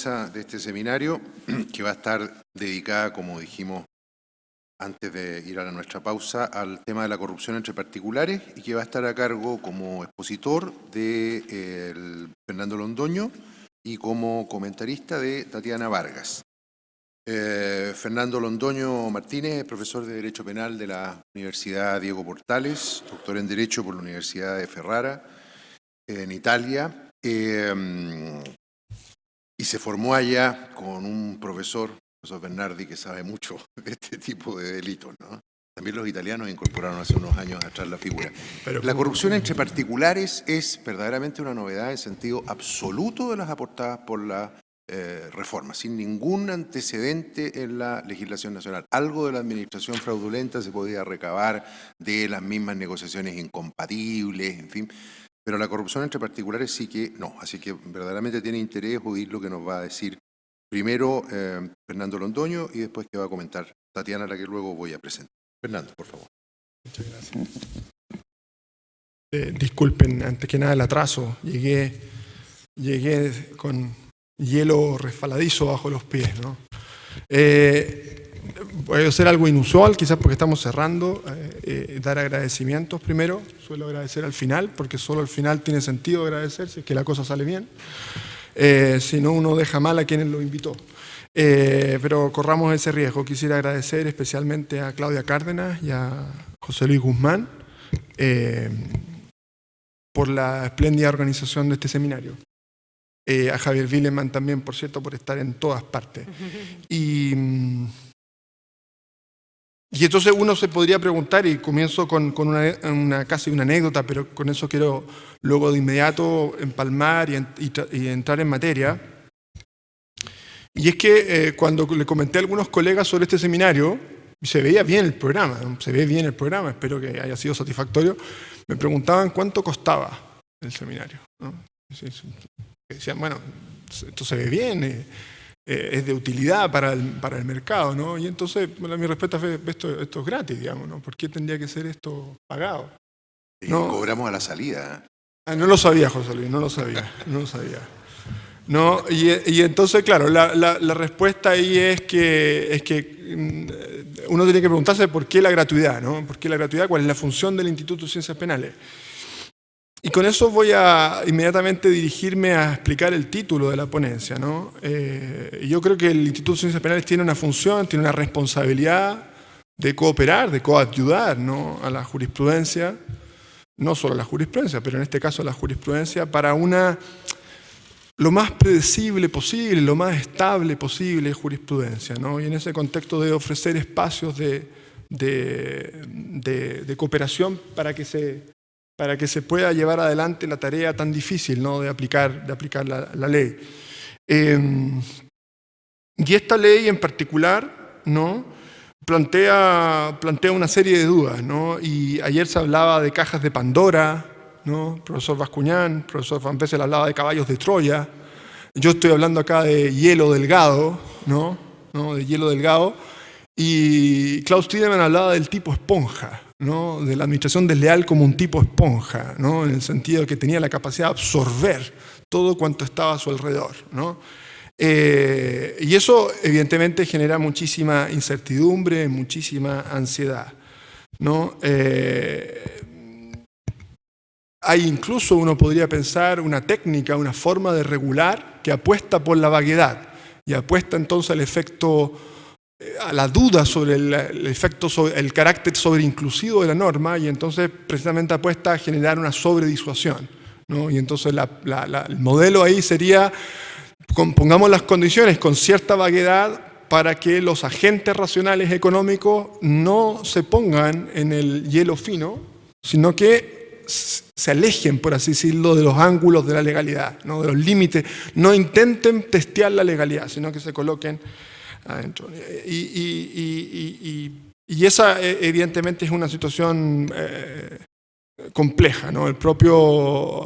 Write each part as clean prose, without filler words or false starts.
mesa de este seminario, que va a estar dedicada, como dijimos antes de ir a nuestra pausa, al tema de la corrupción entre particulares, y que va a estar a cargo como expositor de Fernando Londoño y como comentarista de Tatiana Vargas. Fernando Londoño Martínez es profesor de Derecho Penal de la Universidad Diego Portales, doctor en Derecho por la Universidad de Ferrara, en Italia, y se formó allá con un profesor Bernardi, que sabe mucho de este tipo de delitos, ¿no? También los italianos incorporaron hace unos años atrás la figura. La corrupción entre particulares es verdaderamente una novedad en sentido absoluto de las aportadas por la reforma, sin ningún antecedente en la legislación nacional. Algo de la administración fraudulenta se podía recabar de las mismas negociaciones incompatibles, en fin, pero la corrupción entre particulares sí que no. Así que verdaderamente tiene interés oír lo que nos va a decir primero Fernando Londoño y después que va a comentar Tatiana, a la que luego voy a presentar. Fernando, por favor. Muchas gracias. Disculpen, antes que nada el atraso. Llegué con hielo resbaladizo bajo los pies, ¿no? Voy a hacer algo inusual, quizás porque estamos cerrando, dar agradecimientos primero. Suelo agradecer al final, porque solo al final tiene sentido agradecer, si es que la cosa sale bien. Si no, uno deja mal a quienes lo invitó. Pero corramos ese riesgo. Quisiera agradecer especialmente a Claudia Cárdenas y a José Luis Guzmán por la espléndida organización de este seminario. A Javier Willeman también, por cierto, por estar en todas partes. Y entonces uno se podría preguntar, y comienzo con casi una anécdota, pero con eso quiero luego de inmediato empalmar y entrar en materia. Y es que cuando le comenté a algunos colegas sobre este seminario, se veía bien el programa, espero que haya sido satisfactorio, me preguntaban cuánto costaba el seminario, ¿no? Decían, bueno, esto se ve bien, es de utilidad para el mercado, ¿no? Y entonces, bueno, mi respuesta fue, esto es gratis, digamos, ¿no? ¿Por qué tendría que ser esto pagado? Y ¿no? Cobramos a la salida. No lo sabía, José Luis, no lo sabía. ¿No? Y entonces, claro, la respuesta ahí es que uno tiene que preguntarse por qué la gratuidad, ¿no? ¿Por qué la gratuidad? ¿Cuál es la función del Instituto de Ciencias Penales? Y con eso voy a inmediatamente dirigirme a explicar el título de la ponencia, ¿no? Yo creo que el Instituto de Ciencias Penales tiene una función, tiene una responsabilidad de cooperar, de coayudar, ¿no? A la jurisprudencia, no solo a la jurisprudencia, pero en este caso a la jurisprudencia, para lo más predecible posible, lo más estable posible jurisprudencia, ¿no? Y en ese contexto de ofrecer espacios de cooperación para que se pueda llevar adelante la tarea tan difícil, ¿no? de aplicar la ley. Y esta ley en particular, ¿no? plantea una serie de dudas, ¿no? Y ayer se hablaba de cajas de Pandora, ¿no? El profesor Bascuñán, el profesor Van Pessel hablaba de caballos de Troya. Yo estoy hablando acá de hielo delgado, ¿no? De hielo delgado. Y Klaus Tiedemann hablaba del tipo esponja, ¿no? De la administración desleal como un tipo esponja, ¿no? En el sentido de que tenía la capacidad de absorber todo cuanto estaba a su alrededor, ¿no? Y eso evidentemente genera muchísima incertidumbre, muchísima ansiedad, ¿no? Hay incluso, uno podría pensar, una técnica, una forma de regular que apuesta por la vaguedad y apuesta entonces al efecto, a la duda sobre el efecto, sobre el carácter sobreinclusivo de la norma, y entonces precisamente apuesta a generar una sobredisuasión, ¿no? Y entonces el modelo ahí sería, pongamos las condiciones con cierta vaguedad para que los agentes racionales económicos no se pongan en el hielo fino, sino que se alejen, por así decirlo, de los ángulos de la legalidad, ¿no? De los límites, no intenten testear la legalidad, sino que se coloquen adentro. Y esa evidentemente es una situación compleja, ¿no? El propio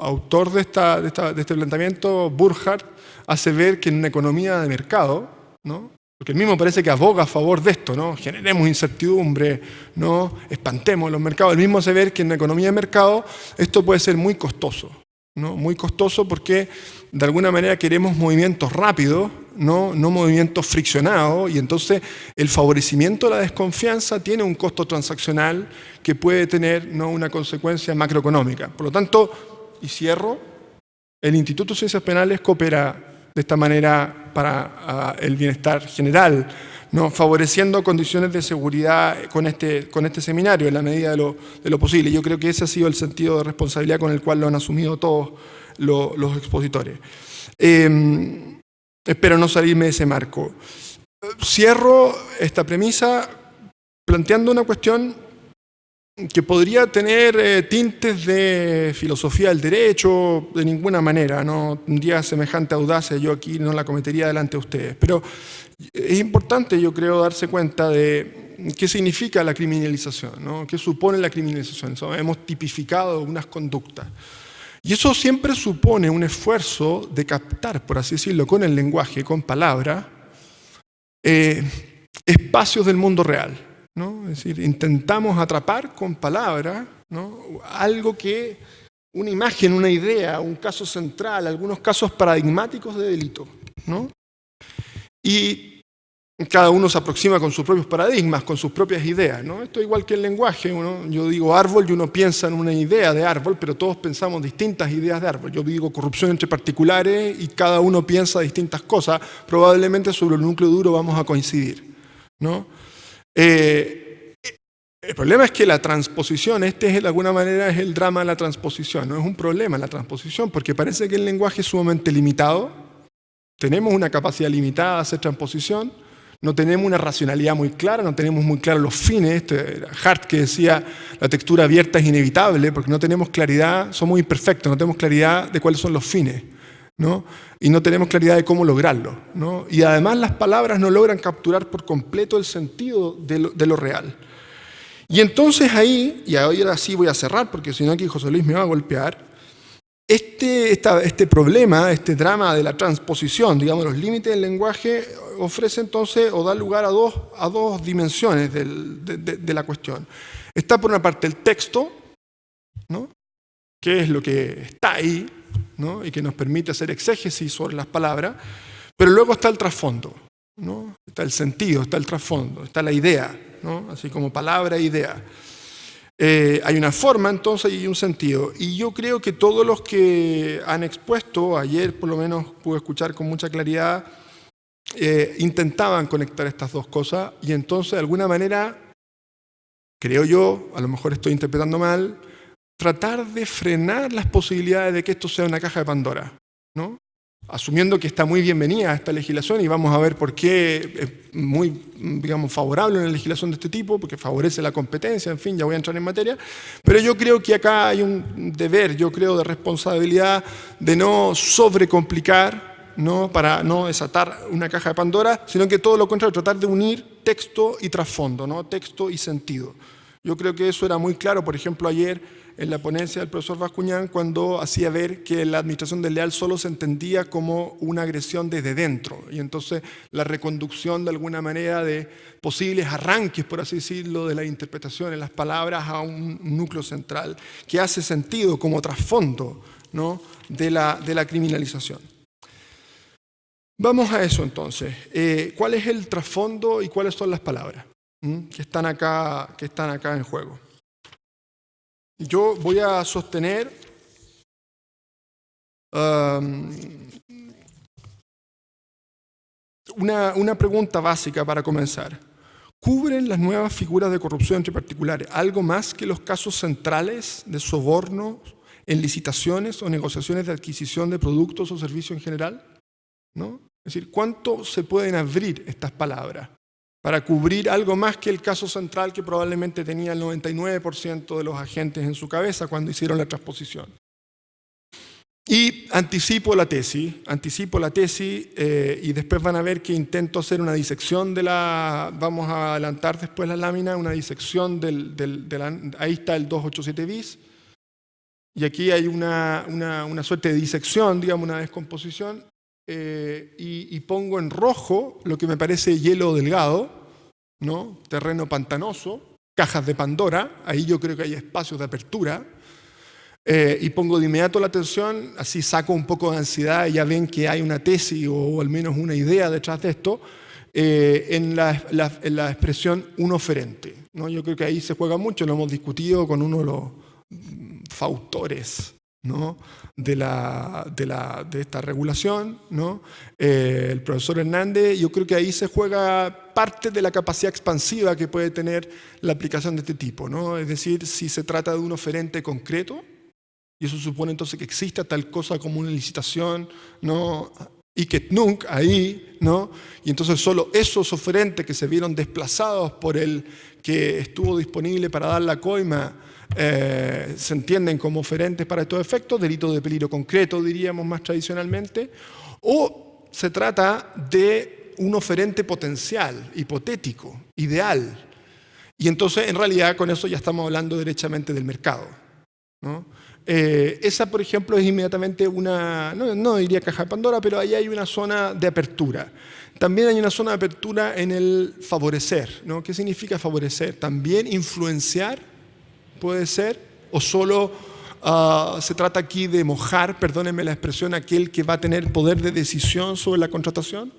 autor de este planteamiento, Burkhardt, hace ver que en una economía de mercado, ¿no? Porque él mismo parece que aboga a favor de esto, ¿no? Generemos incertidumbre, ¿no? Espantemos los mercados. Él mismo hace ver que en una economía de mercado esto puede ser muy costoso, ¿no? Muy costoso porque de alguna manera queremos movimientos rápidos no movimientos friccionados, y entonces el favorecimiento de la desconfianza tiene un costo transaccional que puede tener, ¿no?, una consecuencia macroeconómica. Por lo tanto, y cierro, el Instituto de Ciencias Penales coopera de esta manera para el bienestar general, ¿no?, favoreciendo condiciones de seguridad con este seminario en la medida de lo posible. Yo creo que ese ha sido el sentido de responsabilidad con el cual lo han asumido todos los expositores. Espero no salirme de ese marco. Cierro esta premisa planteando una cuestión que podría tener tintes de filosofía del derecho, de ninguna manera, no tendría semejante audacia, yo aquí no la cometería delante de ustedes. Pero es importante, yo creo, darse cuenta de qué significa la criminalización, ¿no? ¿Qué supone la criminalización? Hemos tipificado unas conductas. Y eso siempre supone un esfuerzo de captar, por así decirlo, con el lenguaje, con palabras, espacios del mundo real, ¿no? Es decir, intentamos atrapar con palabras, ¿no?, algo que, una imagen, una idea, un caso central, algunos casos paradigmáticos de delito, ¿no? Y cada uno se aproxima con sus propios paradigmas, con sus propias ideas, ¿no? Esto es igual que el lenguaje. Yo digo árbol y uno piensa en una idea de árbol, pero todos pensamos distintas ideas de árbol. Yo digo corrupción entre particulares y cada uno piensa distintas cosas. Probablemente sobre el núcleo duro vamos a coincidir, ¿no? El problema es que la transposición, de alguna manera es el drama de la transposición, no es un problema la transposición, porque parece que el lenguaje es sumamente limitado, tenemos una capacidad limitada de hacer transposición, no tenemos una racionalidad muy clara, no tenemos muy claros los fines. Esto era Hart que decía la textura abierta es inevitable, porque no tenemos claridad, somos imperfectos, no tenemos claridad de cuáles son los fines, ¿no? Y no tenemos claridad de cómo lograrlo, ¿no? Y además las palabras no logran capturar por completo el sentido de lo real. Y entonces ahí, y ahora sí voy a cerrar, porque si no aquí José Luis me va a golpear, este problema, este drama de la transposición, digamos, los límites del lenguaje, ofrece entonces o da lugar a dos dimensiones de la cuestión. Está por una parte el texto, ¿no?, que es lo que está ahí, ¿no?, y que nos permite hacer exégesis sobre las palabras, pero luego está el trasfondo, ¿no? Está el sentido, está el trasfondo, está la idea, ¿no?, así como palabra e idea. Hay una forma entonces y un sentido, y yo creo que todos los que han expuesto, ayer por lo menos pude escuchar con mucha claridad, intentaban conectar estas dos cosas, y entonces de alguna manera, creo yo, a lo mejor estoy interpretando mal, tratar de frenar las posibilidades de que esto sea una caja de Pandora, ¿no? Asumiendo que está muy bienvenida esta legislación, y vamos a ver por qué es muy, digamos, favorable una legislación de este tipo, porque favorece la competencia, en fin, ya voy a entrar en materia, pero yo creo que acá hay un deber, yo creo, de responsabilidad de no sobrecomplicar, ¿no?, para no desatar una caja de Pandora, sino que todo lo contrario, tratar de unir texto y trasfondo, ¿no?, texto y sentido. Yo creo que eso era muy claro, por ejemplo, ayer en la ponencia del profesor Bascuñán, cuando hacía ver que la administración desleal solo se entendía como una agresión desde dentro, y entonces la reconducción de alguna manera de posibles arranques, por así decirlo, de la interpretación en las palabras a un núcleo central que hace sentido como trasfondo, ¿no?, de la criminalización. Vamos a eso entonces. ¿Cuál es el trasfondo y cuáles son las palabras que están acá en juego? Yo voy a sostener una pregunta básica para comenzar. ¿Cubren las nuevas figuras de corrupción entre particulares algo más que los casos centrales de soborno en licitaciones o negociaciones de adquisición de productos o servicios en general? ¿No? Es decir, ¿cuánto se pueden abrir estas palabras para cubrir algo más que el caso central que probablemente tenía el 99% de los agentes en su cabeza cuando hicieron la transposición? Y anticipo la tesis, y después van a ver que intento hacer una disección vamos a adelantar después la lámina, una disección ahí está el 287 bis, y aquí hay una suerte de disección, digamos, una descomposición, y pongo en rojo lo que me parece hielo delgado, ¿no?, terreno pantanoso, cajas de Pandora, ahí yo creo que hay espacios de apertura. y pongo de inmediato la atención, así saco un poco de ansiedad y ya ven que hay una tesis o al menos una idea detrás de esto, en la expresión un oferente, ¿no? Yo creo que ahí se juega mucho, lo hemos discutido con uno de los fautores, ¿no? de esta regulación, ¿no? El profesor Hernández. Yo creo que ahí se juega parte de la capacidad expansiva que puede tener la aplicación de este tipo, ¿no? Es decir, si se trata de un oferente concreto, y eso supone entonces que exista tal cosa como una licitación, ¿no? Y que nunca ahí, ¿no? Y entonces solo esos oferentes que se vieron desplazados por el que estuvo disponible para dar la coima se entienden como oferentes para estos efectos, delito de peligro concreto, diríamos más tradicionalmente, o se trata de un oferente potencial, hipotético, ideal. Y entonces, en realidad, con eso ya estamos hablando derechamente del mercado, ¿no? Esa, por ejemplo, es inmediatamente una, no diría caja de Pandora, pero ahí hay una zona de apertura. También hay una zona de apertura en el favorecer, ¿no? ¿Qué significa favorecer? También influenciar, puede ser, o solo se trata aquí de mojar, perdónenme la expresión, aquel que va a tener poder de decisión sobre la contratación,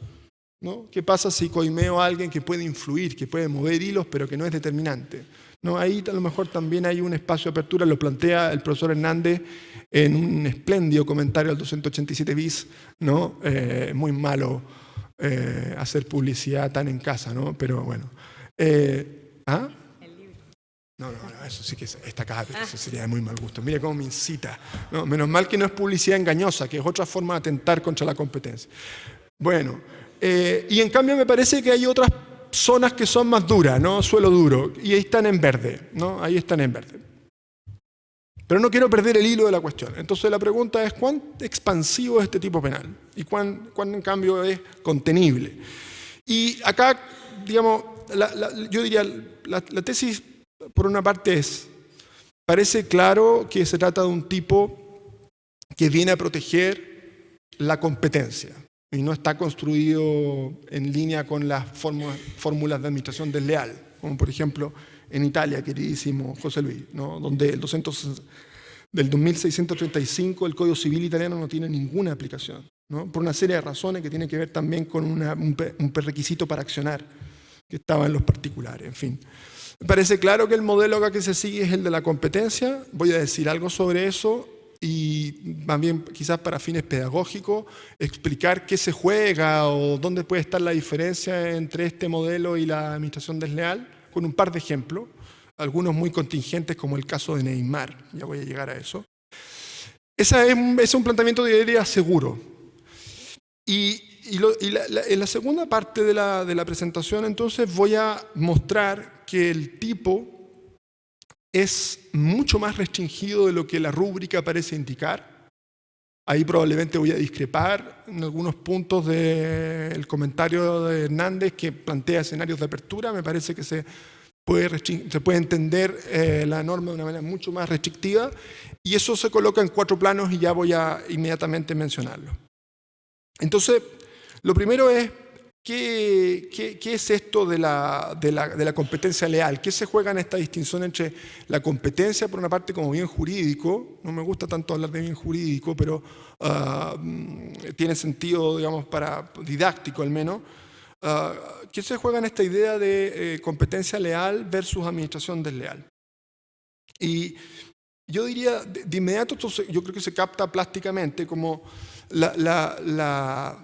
¿no? ¿Qué pasa si coimeo a alguien que puede influir, que puede mover hilos, pero que no es determinante? ¿No? Ahí a lo mejor también hay un espacio de apertura, lo plantea el profesor Hernández en un espléndido comentario al 287 bis, ¿no? Muy malo hacer publicidad tan en casa, ¿no? Pero bueno. ¿Ah? No, eso sí que está acá, pero eso sería de muy mal gusto. Mire cómo me incita. No, menos mal que no es publicidad engañosa, que es otra forma de atentar contra la competencia. Bueno, y en cambio me parece que hay otras zonas que son más duras, ¿no? Suelo duro, y ahí están en verde, ¿no? Ahí están en verde. Pero no quiero perder el hilo de la cuestión. Entonces la pregunta es, ¿cuán expansivo es este tipo penal? ¿Y cuán en cambio es contenible? Y acá, digamos, yo diría, la tesis, por una parte parece claro que se trata de un tipo que viene a proteger la competencia y no está construido en línea con las fórmulas de administración desleal, como por ejemplo en Italia, queridísimo José Luis, ¿no? Donde del 2635 el Código Civil italiano no tiene ninguna aplicación, ¿no? Por una serie de razones que tienen que ver también con un prerequisito para accionar que estaba en los particulares, en fin. Me parece claro que el modelo acá que se sigue es el de la competencia. Voy a decir algo sobre eso y también quizás para fines pedagógicos explicar qué se juega o dónde puede estar la diferencia entre este modelo y la administración desleal con un par de ejemplos, algunos muy contingentes como el caso de Neymar. Ya voy a llegar a eso. Ese es un planteamiento de idea seguro. En la segunda parte de la presentación, entonces, voy a mostrar que el tipo es mucho más restringido de lo que la rúbrica parece indicar. Ahí probablemente voy a discrepar en algunos puntos del comentario de Hernández que plantea escenarios de apertura. Me parece que se puede entender la norma de una manera mucho más restrictiva y eso se coloca en 4 planos y ya voy a inmediatamente mencionarlo. Entonces, lo primero es, ¿qué es esto de la competencia leal? ¿Qué se juega en esta distinción entre la competencia, por una parte, como bien jurídico? No me gusta tanto hablar de bien jurídico, pero tiene sentido, digamos, para didáctico al menos. ¿Qué se juega en esta idea de competencia leal versus administración desleal? Y yo diría, de inmediato, yo creo que se capta plásticamente como la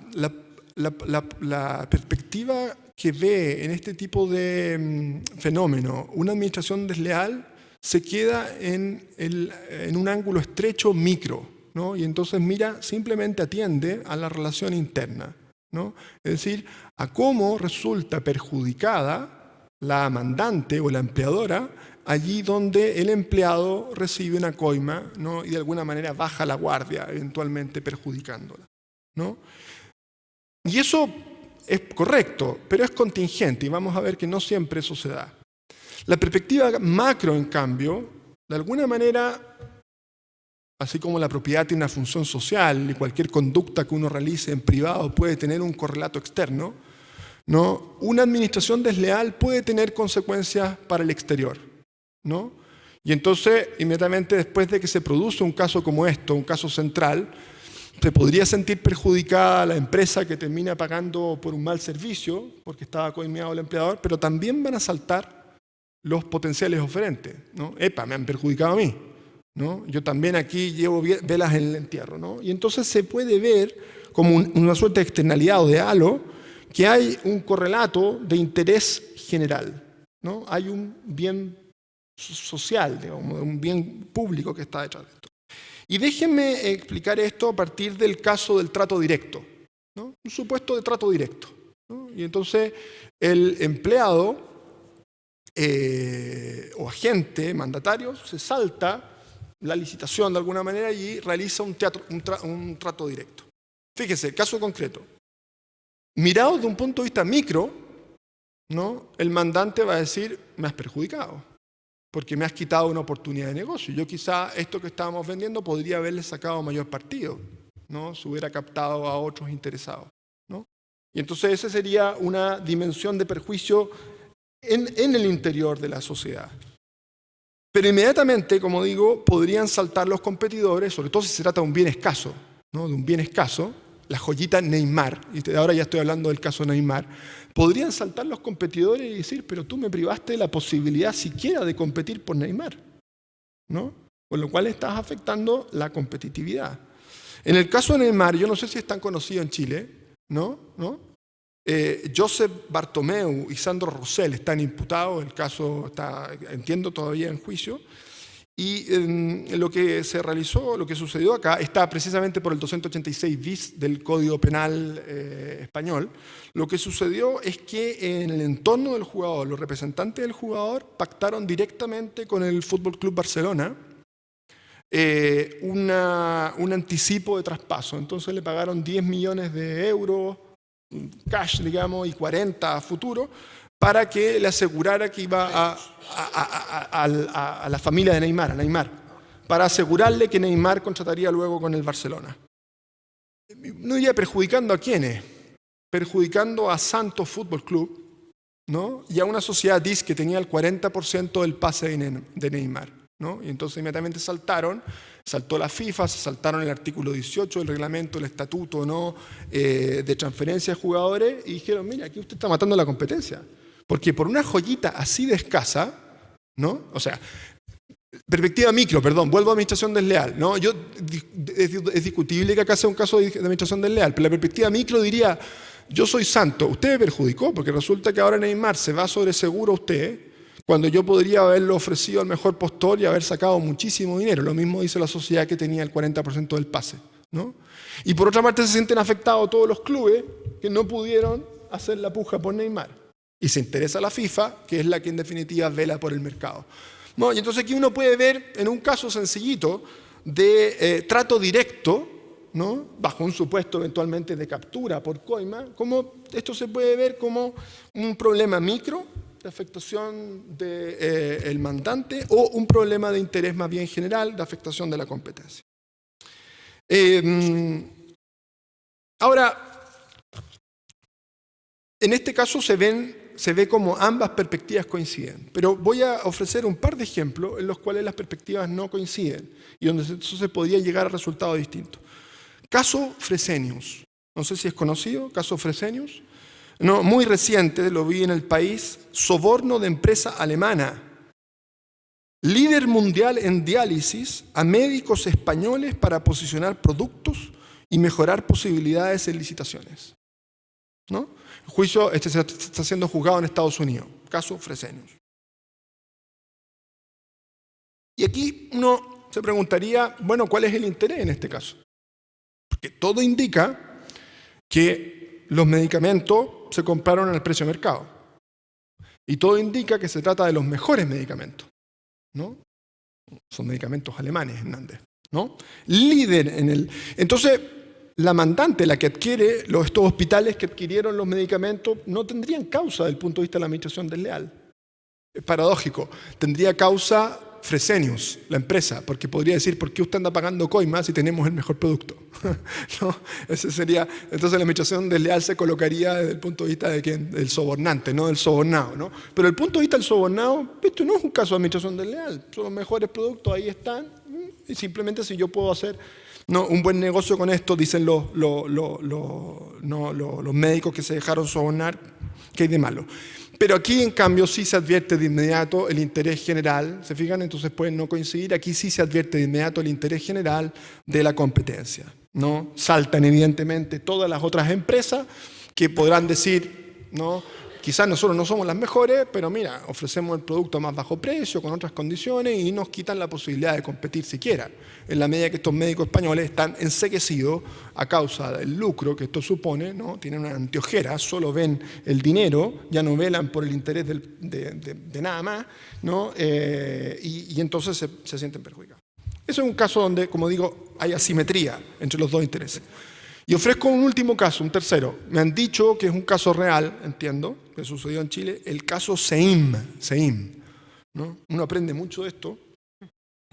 perspectiva que ve en este tipo de fenómeno una administración desleal se queda en un ángulo estrecho micro, ¿no? Y entonces simplemente atiende a la relación interna, ¿no? Es decir, a cómo resulta perjudicada la mandante o la empleadora allí donde el empleado recibe una coima, ¿no? Y de alguna manera baja la guardia, eventualmente perjudicándola, ¿no? Y eso es correcto, pero es contingente y vamos a ver que no siempre eso se da. La perspectiva macro, en cambio, de alguna manera, así como la propiedad tiene una función social y cualquier conducta que uno realice en privado puede tener un correlato externo, ¿no? Una administración desleal puede tener consecuencias para el exterior, ¿no? Y entonces, inmediatamente después de que se produce un caso como esto, un caso central, se podría sentir perjudicada la empresa que termina pagando por un mal servicio, porque estaba coimeado el empleador, pero también van a saltar los potenciales oferentes, ¿no? Epa, me han perjudicado a mí, ¿no? Yo también aquí llevo velas en el entierro, ¿no? Y entonces se puede ver como una suerte de externalidad o de halo, que hay un correlato de interés general, ¿no? Hay un bien social, digamos, un bien público que está detrás de esto. Y déjenme explicar esto a partir del caso del trato directo, ¿no? Un supuesto de trato directo, ¿no? Y entonces el empleado o agente, mandatario, se salta la licitación de alguna manera y realiza un trato directo. Fíjese, el caso concreto. Mirado desde un punto de vista micro, ¿no? El mandante va a decir, me has perjudicado, porque me has quitado una oportunidad de negocio. Yo quizá esto que estábamos vendiendo podría haberle sacado mayor partido, ¿no? Se hubiera captado a otros interesados, ¿no? Y entonces esa sería una dimensión de perjuicio en el interior de la sociedad. Pero inmediatamente, como digo, podrían saltar los competidores, sobre todo si se trata de un bien escaso, ¿no? De un bien escaso, la joyita Neymar, y ahora ya estoy hablando del caso Neymar, podrían saltar los competidores y decir, pero tú me privaste de la posibilidad siquiera de competir por Neymar, ¿no? Con lo cual estás afectando la competitividad. En el caso de Neymar, yo no sé si es tan conocido en Chile, ¿no? Joseph Bartomeu y Sandro Rosell están imputados, el caso está, entiendo, todavía en juicio. Y lo que se realizó, lo que sucedió acá, está precisamente por el 286 bis del Código Penal español. Lo que sucedió es que en el entorno del jugador, los representantes del jugador pactaron directamente con el Fútbol Club Barcelona un anticipo de traspaso. Entonces le pagaron 10 millones de euros, cash, digamos, y 40 a futuro, para que le asegurara que iba a la familia de Neymar, a Neymar, para asegurarle que Neymar contrataría luego con el Barcelona. No iría perjudicando a quiénes, perjudicando a Santos Fútbol Club, ¿no? Y a una sociedad DIS que tenía el 40% del pase de Neymar, ¿no? Y entonces inmediatamente saltó la FIFA, se saltaron el artículo 18 del reglamento, el estatuto, ¿no? De transferencia de jugadores, y dijeron, mira, aquí usted está matando la competencia. Porque por una joyita así de escasa, ¿no? O sea, perspectiva micro, perdón, vuelvo a administración desleal, ¿no? Es discutible que acá sea un caso de administración desleal, pero la perspectiva micro diría, yo soy santo, usted me perjudicó, porque resulta que ahora Neymar se va sobre seguro a usted, cuando yo podría haberlo ofrecido al mejor postor y haber sacado muchísimo dinero. Lo mismo dice la sociedad que tenía el 40% del pase, ¿no? Y por otra parte se sienten afectados todos los clubes que no pudieron hacer la puja por Neymar. Y se interesa la FIFA, que es la que en definitiva vela por el mercado. ¿No? Y entonces aquí uno puede ver, en un caso sencillito, de trato directo, ¿no? Bajo un supuesto eventualmente de captura por coima, cómo esto se puede ver como un problema micro de afectación del mandante o un problema de interés más bien general de afectación de la competencia. Ahora, en este caso se ve como ambas perspectivas coinciden, pero voy a ofrecer un par de ejemplos en los cuales las perspectivas no coinciden y donde eso se podría llegar a resultados distintos. Caso Fresenius, no sé si es conocido, caso Fresenius, no, muy reciente, lo vi en El País, soborno de empresa alemana, líder mundial en diálisis a médicos españoles para posicionar productos y mejorar posibilidades en licitaciones, ¿no? El juicio está siendo juzgado en Estados Unidos, caso Fresenius. Y aquí uno se preguntaría, bueno, ¿cuál es el interés en este caso? Porque todo indica que los medicamentos se compraron al precio de mercado. Y todo indica que se trata de los mejores medicamentos, ¿no? Son medicamentos alemanes, Hernández, ¿no? Líder en el... Entonces, la mandante, la que adquiere estos hospitales que adquirieron los medicamentos, no tendrían causa desde el punto de vista de la administración desleal. Es paradójico. Tendría causa Fresenius, la empresa, porque podría decir, ¿por qué usted anda pagando coimas si tenemos el mejor producto? ¿No? Ese sería, entonces la administración desleal se colocaría desde el punto de vista de quién, del sobornante, no del sobornado, ¿no? Pero el punto de vista del sobornado, esto no es un caso de administración desleal, son los mejores productos, ahí están, y simplemente si yo puedo hacer un buen negocio con esto, dicen los médicos que se dejaron sobornar, ¿qué hay de malo? Pero aquí, en cambio, sí se advierte de inmediato el interés general, ¿se fijan? Entonces pueden no coincidir, aquí sí se advierte de inmediato el interés general de la competencia, ¿no? Saltan evidentemente todas las otras empresas que podrán decir, ¿no? Quizás nosotros no somos las mejores, pero mira, ofrecemos el producto a más bajo precio, con otras condiciones, y nos quitan la posibilidad de competir siquiera, en la medida que estos médicos españoles están enceguecidos a causa del lucro que esto supone, ¿no? Tienen una anteojera, solo ven el dinero, ya no velan por el interés de nada más, ¿no? Y entonces se sienten perjudicados. Eso es un caso donde, como digo, hay asimetría entre los dos intereses. Y ofrezco un último caso, un tercero. Me han dicho que es un caso real, entiendo, que sucedió en Chile, el caso SEIM, ¿no? Uno aprende mucho de esto.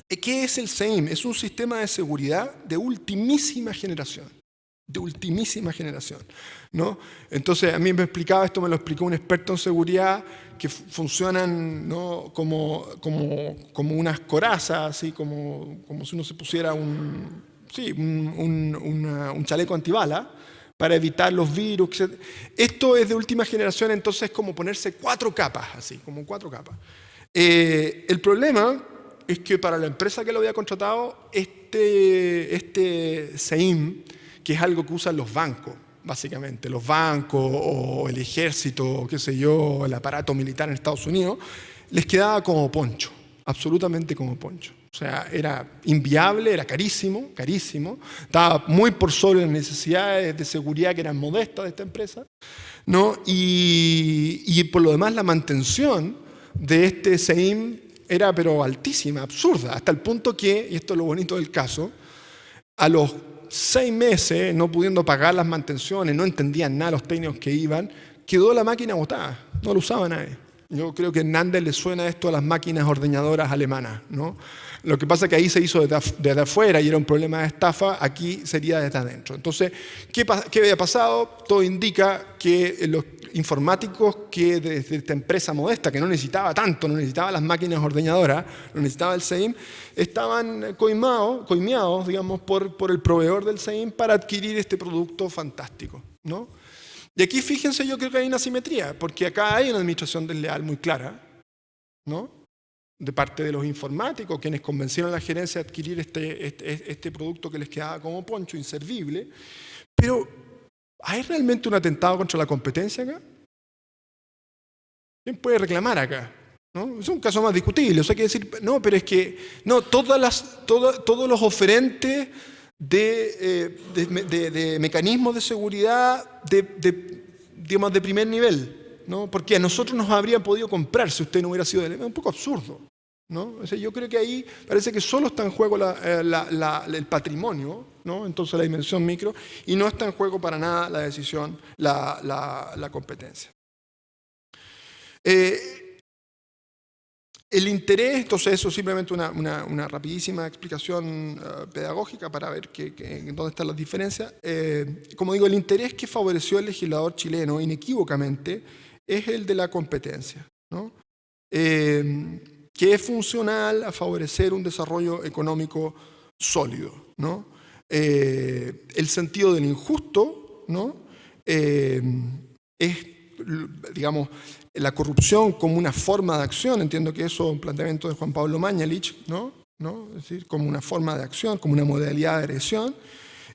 ¿Qué es el SEIM? Es un sistema de seguridad de ultimísima generación. ¿No? Entonces, a mí me explicaba esto, me lo explicó un experto en seguridad, que funcionan, ¿no? como unas corazas, así como si uno se pusiera un chaleco antibala para evitar los virus, etc. Esto es de última generación, entonces es como ponerse 4 capas, así, como 4 capas. El problema es que para la empresa que lo había contratado, este SEIM, que es algo que usan los bancos, básicamente, los bancos o el ejército, qué sé yo, el aparato militar en Estados Unidos, les quedaba como poncho, absolutamente como poncho. O sea, era inviable, era carísimo, estaba muy por sobre las necesidades de seguridad que eran modestas de esta empresa, ¿no? Y por lo demás la mantención de este SEIM era pero altísima, absurda, hasta el punto que, y esto es lo bonito del caso, a los 6 meses, no pudiendo pagar las mantenciones, no entendían nada los técnicos que iban, quedó la máquina botada, no la usaba nadie. Yo creo que a Hernández le suena esto a las máquinas ordeñadoras alemanas, ¿no? Lo que pasa es que ahí se hizo desde afuera y era un problema de estafa, aquí sería desde adentro. Entonces, ¿qué había pasado? Todo indica que los informáticos que desde esta empresa modesta, que no necesitaba tanto, no necesitaba las máquinas ordeñadoras, no necesitaba el SEIM, estaban coimeados, digamos, por el proveedor del SEIM para adquirir este producto fantástico, ¿no? Y aquí, fíjense, yo creo que hay una asimetría, porque acá hay una administración desleal muy clara, ¿no? De parte de los informáticos, quienes convencieron a la gerencia de adquirir este producto que les quedaba como poncho, inservible. Pero, ¿hay realmente un atentado contra la competencia acá? ¿Quién puede reclamar acá? ¿No? Es un caso más discutible. O sea, hay que decir, no, pero es que no, todos los oferentes de mecanismos de seguridad digamos, de primer nivel, ¿no? Porque a nosotros nos habrían podido comprar si usted no hubiera sido... Es un poco absurdo, ¿no? O sea, yo creo que ahí parece que solo está en juego el patrimonio, ¿no? Entonces la dimensión micro, y no está en juego para nada la decisión, la competencia. El interés, entonces eso es simplemente una rapidísima explicación pedagógica para ver dónde están las diferencias. Como digo, el interés que favoreció el legislador chileno inequívocamente es el de la competencia, ¿no? Que es funcional a favorecer un desarrollo económico sólido, ¿no? El sentido del injusto, ¿no? Es, digamos, la corrupción como una forma de acción, entiendo que eso es un planteamiento de Juan Pablo Mañalich, ¿no? Es decir, como una forma de acción, como una modalidad de agresión,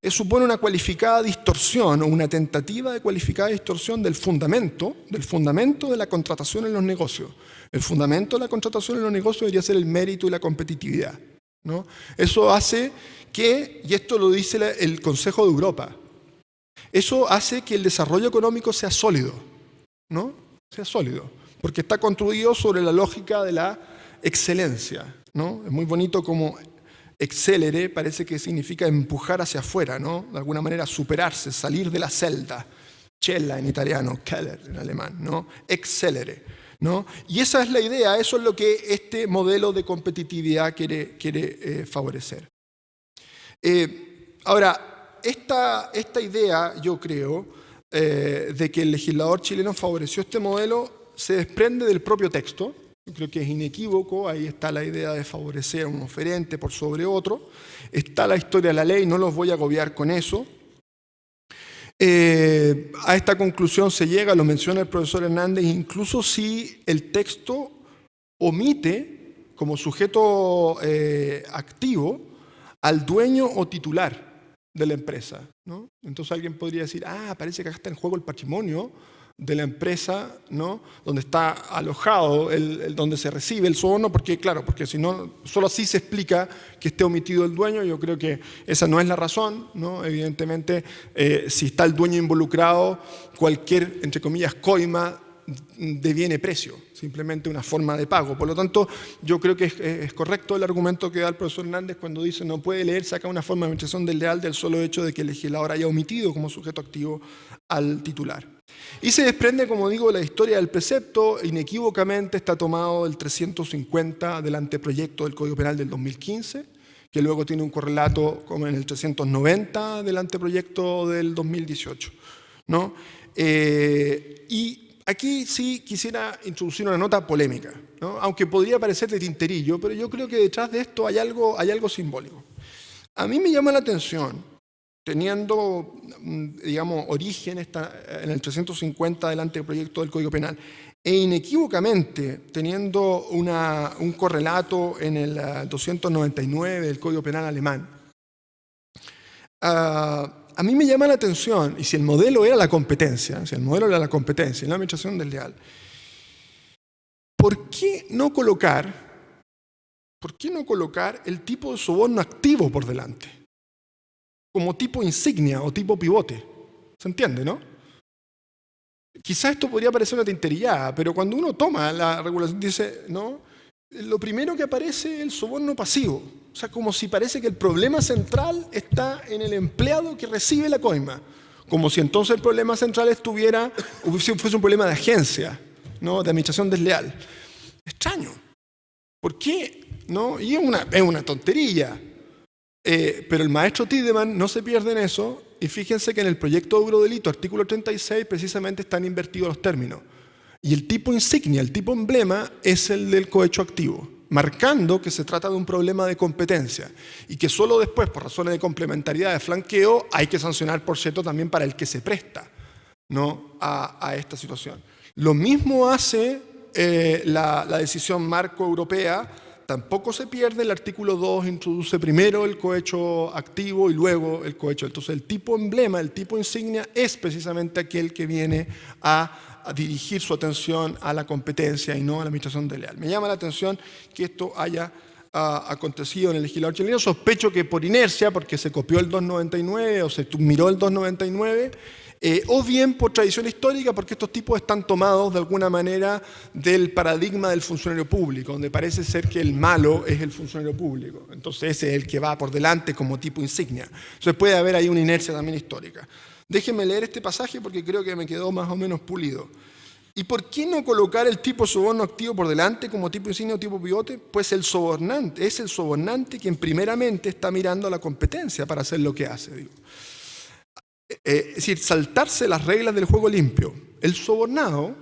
supone una cualificada distorsión o una tentativa de cualificada distorsión del fundamento de la contratación en los negocios. El fundamento de la contratación en los negocios debería ser el mérito y la competitividad, ¿no? Eso hace que, y esto lo dice el Consejo de Europa, eso hace que el desarrollo económico sea sólido, ¿no? Sea sólido, porque está construido sobre la lógica de la excelencia, ¿no? Es muy bonito como excellere parece que significa empujar hacia afuera, ¿no? De alguna manera superarse, salir de la celda. Cella en italiano, Keller en alemán, ¿no? Excellere, ¿no? Y esa es la idea, eso es lo que este modelo de competitividad quiere favorecer. Ahora, esta idea, yo creo, de que el legislador chileno favoreció este modelo se desprende del propio texto. Yo creo que es inequívoco, ahí está la idea de favorecer a un oferente por sobre otro. Está la historia de la ley, no los voy a agobiar con eso. A esta conclusión se llega, lo menciona el profesor Hernández, incluso si el texto omite como sujeto activo al dueño o titular de la empresa, ¿no? Entonces alguien podría decir, parece que acá está en juego el patrimonio de la empresa, ¿no? Donde está alojado, donde se recibe el soborno, porque si no, solo así se explica que esté omitido el dueño. Yo creo que esa no es la razón, ¿no? Evidentemente, si está el dueño involucrado, cualquier, entre comillas, coima deviene precio, simplemente una forma de pago. Por lo tanto, yo creo que es correcto el argumento que da el profesor Hernández cuando dice no puede leerse acá una forma de administración desleal del solo hecho de que el legislador haya omitido como sujeto activo al titular. Y se desprende, como digo, la historia del precepto, inequívocamente está tomado del 350 del anteproyecto del Código Penal del 2015, que luego tiene un correlato como en el 390 del anteproyecto del 2018, ¿no? Y aquí sí quisiera introducir una nota polémica, ¿no? Aunque podría parecer de tinterillo, pero yo creo que detrás de esto hay algo simbólico. A mí me llama la atención, teniendo, digamos, origen en el 350 del anteproyecto del Código Penal, e inequívocamente teniendo un correlato en el 299 del Código Penal alemán. A mí me llama la atención, y si el modelo era la competencia, y la administración desleal, ¿por qué no colocar el tipo de soborno activo por delante? Como tipo insignia o tipo pivote. ¿Se entiende, no? Quizás esto podría parecer una tinterillada, pero cuando uno toma la regulación dice, no, lo primero que aparece es el soborno pasivo. O sea, como si parece que el problema central está en el empleado que recibe la coima. Como si entonces el problema central fuese un problema de agencia, ¿no? De administración desleal. Extraño. ¿Por qué? ¿No? Y es una tontería. Pero el maestro Tiedemann no se pierde en eso, y fíjense que en el proyecto de Eurodelito, artículo 36, precisamente están invertidos los términos. Y el tipo insignia, el tipo emblema, es el del cohecho activo, marcando que se trata de un problema de competencia y que solo después, por razones de complementariedad, de flanqueo, hay que sancionar, por cierto, también para el que se presta, ¿no? a esta situación. Lo mismo hace la decisión marco europea. Tampoco se pierde, el artículo 2 introduce primero el cohecho activo y luego el cohecho. Entonces el tipo emblema, el tipo insignia es precisamente aquel que viene a dirigir su atención a la competencia y no a la administración desleal. Me llama la atención que esto haya acontecido en el legislador chileno. Sospecho que por inercia, porque se copió el 299 o se miró el 299, o bien por tradición histórica, porque estos tipos están tomados de alguna manera del paradigma del funcionario público, donde parece ser que el malo es el funcionario público. Entonces ese es el que va por delante como tipo insignia. Entonces puede haber ahí una inercia también histórica. Déjenme leer este pasaje porque creo que me quedó más o menos pulido. ¿Y por qué no colocar el tipo soborno activo por delante como tipo insignia o tipo pivote? Pues el sobornante es el sobornante quien primeramente está mirando a la competencia para hacer lo que hace, digo. Es decir, saltarse las reglas del juego limpio. El sobornado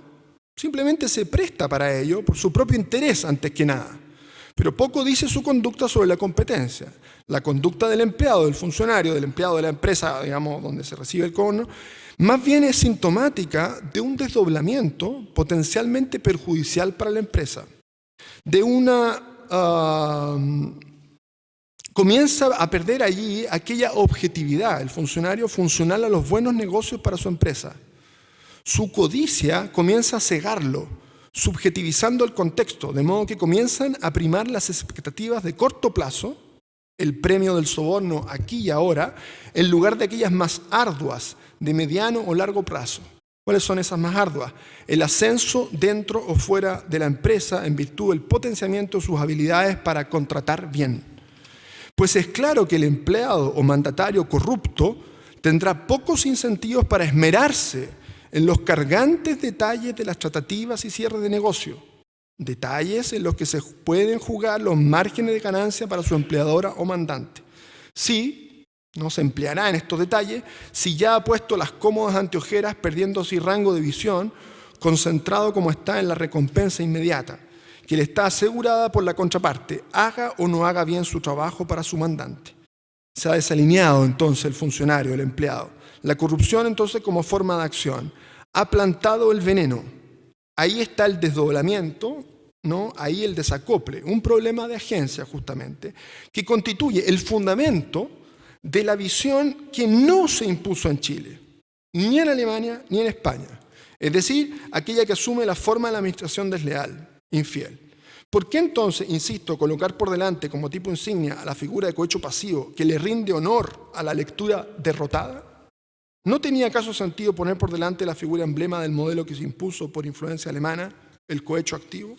simplemente se presta para ello por su propio interés antes que nada. Pero poco dice su conducta sobre la competencia. La conducta del empleado, del funcionario, del empleado de la empresa, digamos, donde se recibe el cono, más bien es sintomática de un desdoblamiento potencialmente perjudicial para la empresa. De comienza a perder allí aquella objetividad, el funcionario funcional a los buenos negocios para su empresa. Su codicia comienza a cegarlo, subjetivizando el contexto, de modo que comienzan a primar las expectativas de corto plazo, el premio del soborno aquí y ahora, en lugar de aquellas más arduas, de mediano o largo plazo. ¿Cuáles son esas más arduas? El ascenso dentro o fuera de la empresa en virtud del potenciamiento de sus habilidades para contratar bien. Pues es claro que el empleado o mandatario corrupto tendrá pocos incentivos para esmerarse en los cargantes detalles de las tratativas y cierres de negocio, detalles en los que se pueden jugar los márgenes de ganancia para su empleadora o mandante. Sí, no se empleará en estos detalles si ya ha puesto las cómodas anteojeras perdiendo así rango de visión, concentrado como está en la recompensa inmediata, que le está asegurada por la contraparte, haga o no haga bien su trabajo para su mandante. Se ha desalineado entonces el funcionario, el empleado. La corrupción entonces como forma de acción ha plantado el veneno. Ahí está el desdoblamiento, ¿no? Ahí el desacople, un problema de agencia justamente, que constituye el fundamento de la visión que no se impuso en Chile, ni en Alemania ni en España. Es decir, aquella que asume la forma de la administración desleal, infiel. ¿Por qué entonces, insisto, colocar por delante como tipo insignia a la figura de cohecho pasivo que le rinde honor a la lectura derrotada? ¿No tenía acaso sentido poner por delante la figura emblema del modelo que se impuso por influencia alemana, el cohecho activo?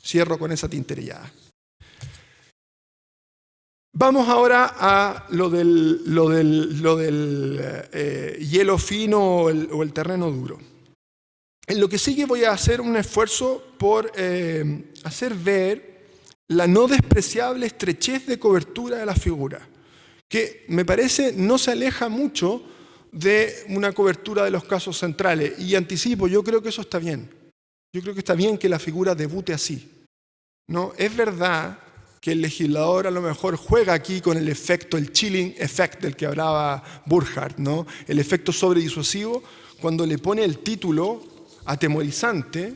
Cierro con esa tinterillada. Vamos ahora a lo del hielo fino o el terreno duro. En lo que sigue voy a hacer un esfuerzo por hacer ver la no despreciable estrechez de cobertura de la figura, que me parece no se aleja mucho de una cobertura de los casos centrales. Y anticipo, yo creo que eso está bien. Yo creo que está bien que la figura debute así, ¿no? Es verdad que el legislador a lo mejor juega aquí con el efecto, el chilling effect del que hablaba Burkhardt, ¿no? El efecto sobredisuasivo, cuando le pone el título atemorizante,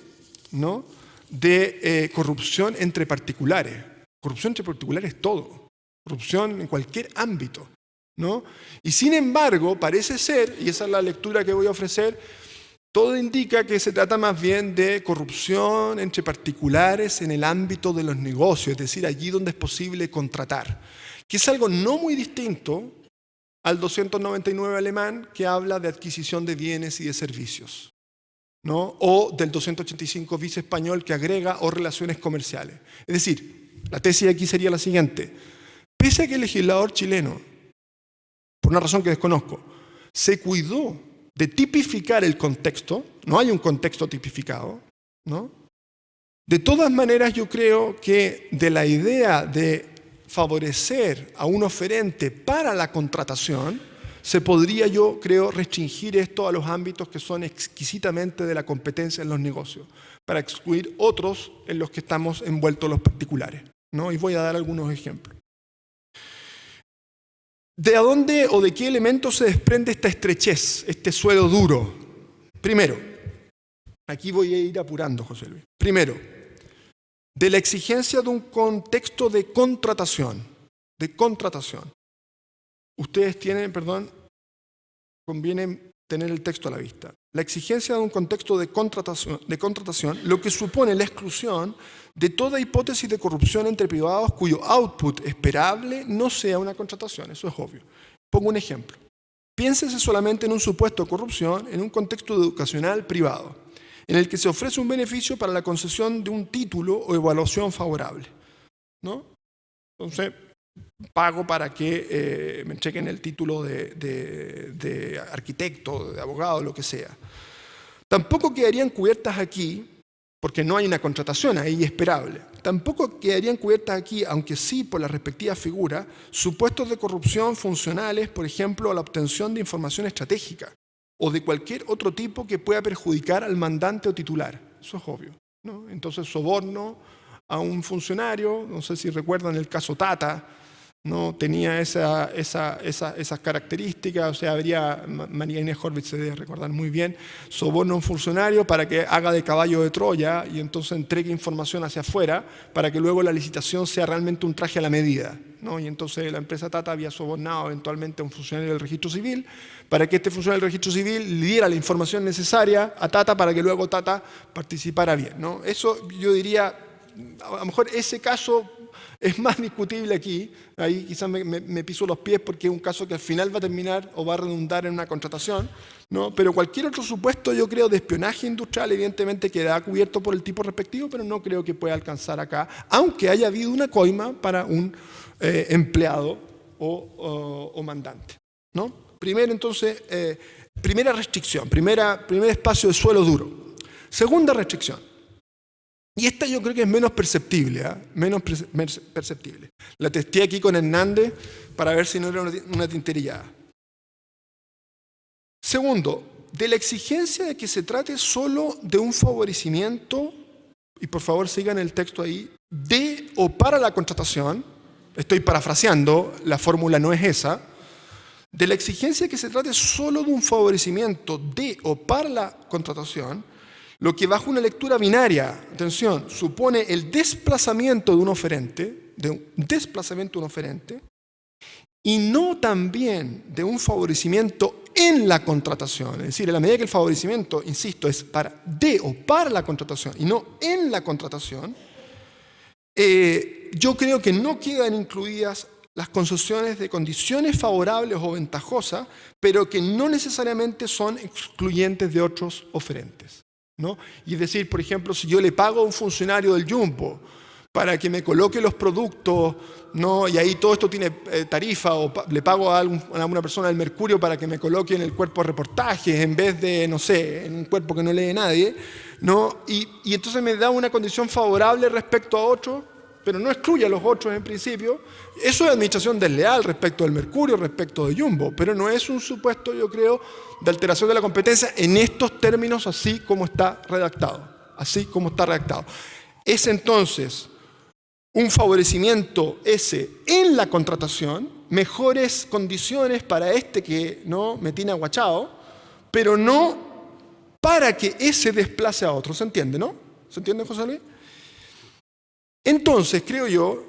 ¿no? De corrupción entre particulares. Corrupción entre particulares es todo. Corrupción en cualquier ámbito, ¿no? Y sin embargo, parece ser, y esa es la lectura que voy a ofrecer, todo indica que se trata más bien de corrupción entre particulares en el ámbito de los negocios, es decir, allí donde es posible contratar, que es algo no muy distinto al 299 alemán que habla de adquisición de bienes y de servicios, ¿no? O del 285 bis español que agrega o relaciones comerciales. Es decir, la tesis aquí sería la siguiente: pese a que el legislador chileno, por una razón que desconozco, se cuidó de tipificar el contexto, no hay un contexto tipificado, ¿no? De todas maneras yo creo que de la idea de favorecer a un oferente para la contratación, se podría, yo creo, restringir esto a los ámbitos que son exquisitamente de la competencia en los negocios, para excluir otros en los que estamos envueltos los particulares, ¿no? Y voy a dar algunos ejemplos. ¿De dónde o de qué elementos se desprende esta estrechez, este suelo duro? Primero, aquí voy a ir apurando, José Luis. Primero, de la exigencia de un contexto de contratación. De contratación. Ustedes tienen, conviene tener el texto a la vista. La exigencia de un contexto de contratación, lo que supone la exclusión de toda hipótesis de corrupción entre privados cuyo output esperable no sea una contratación. Eso es obvio. Pongo un ejemplo. Piénsese solamente en un supuesto de corrupción en un contexto educacional privado, en el que se ofrece un beneficio para la concesión de un título o evaluación favorable, ¿no? Entonces, pago para que me entreguen el título de arquitecto, de abogado, lo que sea. Tampoco quedarían cubiertas aquí, porque no hay una contratación ahí esperable, tampoco quedarían cubiertas aquí, aunque sí por las respectivas figuras, supuestos de corrupción funcionales, por ejemplo, a la obtención de información estratégica o de cualquier otro tipo que pueda perjudicar al mandante o titular. Eso es obvio, ¿no? Entonces, soborno a un funcionario, no sé si recuerdan el caso Tata, no tenía esas características, o sea, María Inés Horvitz se debe recordar muy bien, soborna a un funcionario para que haga de caballo de Troya y entonces entregue información hacia afuera para que luego la licitación sea realmente un traje a la medida, ¿no? Y entonces la empresa Tata había sobornado eventualmente a un funcionario del registro civil para que este funcionario del registro civil le diera la información necesaria a Tata para que luego Tata participara bien, ¿no? Eso yo diría, a lo mejor ese caso es más discutible aquí, ahí quizás me piso los pies porque es un caso que al final va a terminar o va a redundar en una contratación, ¿no? Pero cualquier otro supuesto, yo creo, de espionaje industrial evidentemente queda cubierto por el tipo respectivo, pero no creo que pueda alcanzar acá, aunque haya habido una coima para un empleado o mandante, ¿no? Primero, entonces, Primera restricción, primer espacio de suelo duro. Segunda restricción. Y esta yo creo que es menos perceptible, menos perceptible. La testé aquí con Hernández para ver si no era una tinterillada. Segundo, de la exigencia de que se trate solo de un favorecimiento, y por favor sigan el texto ahí, de o para la contratación, estoy parafraseando, la fórmula no es esa, de la exigencia de que se trate solo de un favorecimiento de o para la contratación, lo que bajo una lectura binaria, atención, supone el desplazamiento de un oferente, y no también de un favorecimiento en la contratación. Es decir, en la medida que el favorecimiento, insisto, es de o para la contratación y no en la contratación, yo creo que no quedan incluidas las concesiones de condiciones favorables o ventajosas, pero que no necesariamente son excluyentes de otros oferentes, ¿no? Y es decir, por ejemplo, si yo le pago a un funcionario del Jumbo para que me coloque los productos, ¿no? Y ahí todo esto tiene tarifa, o le pago a alguna persona del Mercurio para que me coloque en el cuerpo de reportajes en vez de, no sé, en un cuerpo que no lee nadie, ¿no? Y entonces me da una condición favorable respecto a otro, pero no excluye a los otros en principio. Eso es administración desleal respecto del Mercurio, respecto de Jumbo, pero no es un supuesto, yo creo, de alteración de la competencia en estos términos, así como está redactado. Así como está redactado. Es entonces un favorecimiento ese en la contratación, mejores condiciones para este que no me tiene aguachado, pero no para que ese desplace a otro. ¿Se entiende, no? ¿Se entiende, José Luis? Entonces, creo yo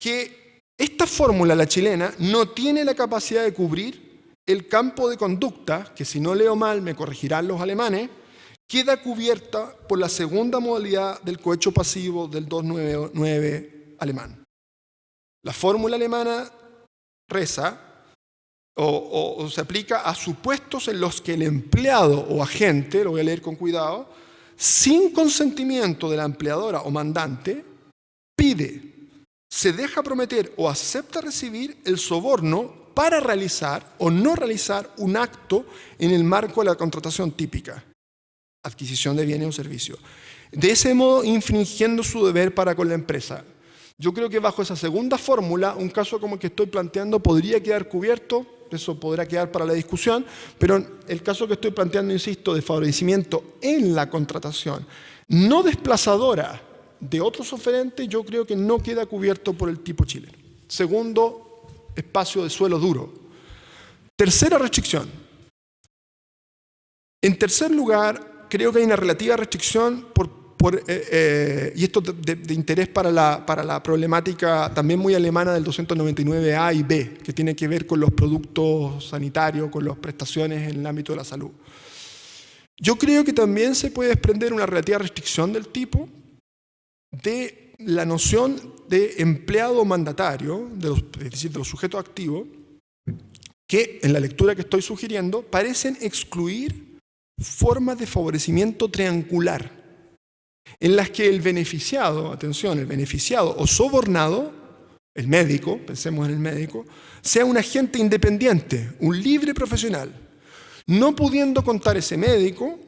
que esta fórmula, la chilena, no tiene la capacidad de cubrir el campo de conducta, que si no leo mal, me corregirán los alemanes, queda cubierta por la segunda modalidad del cohecho pasivo del 299 alemán. La fórmula alemana reza o se aplica a supuestos en los que el empleado o agente, lo voy a leer con cuidado, sin consentimiento de la empleadora o mandante, pide, se deja prometer o acepta recibir el soborno para realizar o no realizar un acto en el marco de la contratación típica, adquisición de bienes o servicios. De ese modo, infringiendo su deber para con la empresa. Yo creo que bajo esa segunda fórmula, un caso como el que estoy planteando podría quedar cubierto, eso podrá quedar para la discusión, pero el caso que estoy planteando, insisto, de favorecimiento en la contratación, no desplazadora de otros oferentes, yo creo que no queda cubierto por el tipo chileno. Segundo, espacio de suelo duro. Tercera restricción. En tercer lugar, creo que hay una relativa restricción y esto de interés para la problemática también muy alemana del 299A y B, que tiene que ver con los productos sanitarios, con las prestaciones en el ámbito de la salud. Yo creo que también se puede desprender una relativa restricción del tipo de la noción de empleado mandatario, es decir, de los sujetos activos, que en la lectura que estoy sugiriendo parecen excluir formas de favorecimiento triangular, en las que el beneficiado, atención, el beneficiado o sobornado, el médico, pensemos en el médico, sea un agente independiente, un libre profesional, no pudiendo contar ese médico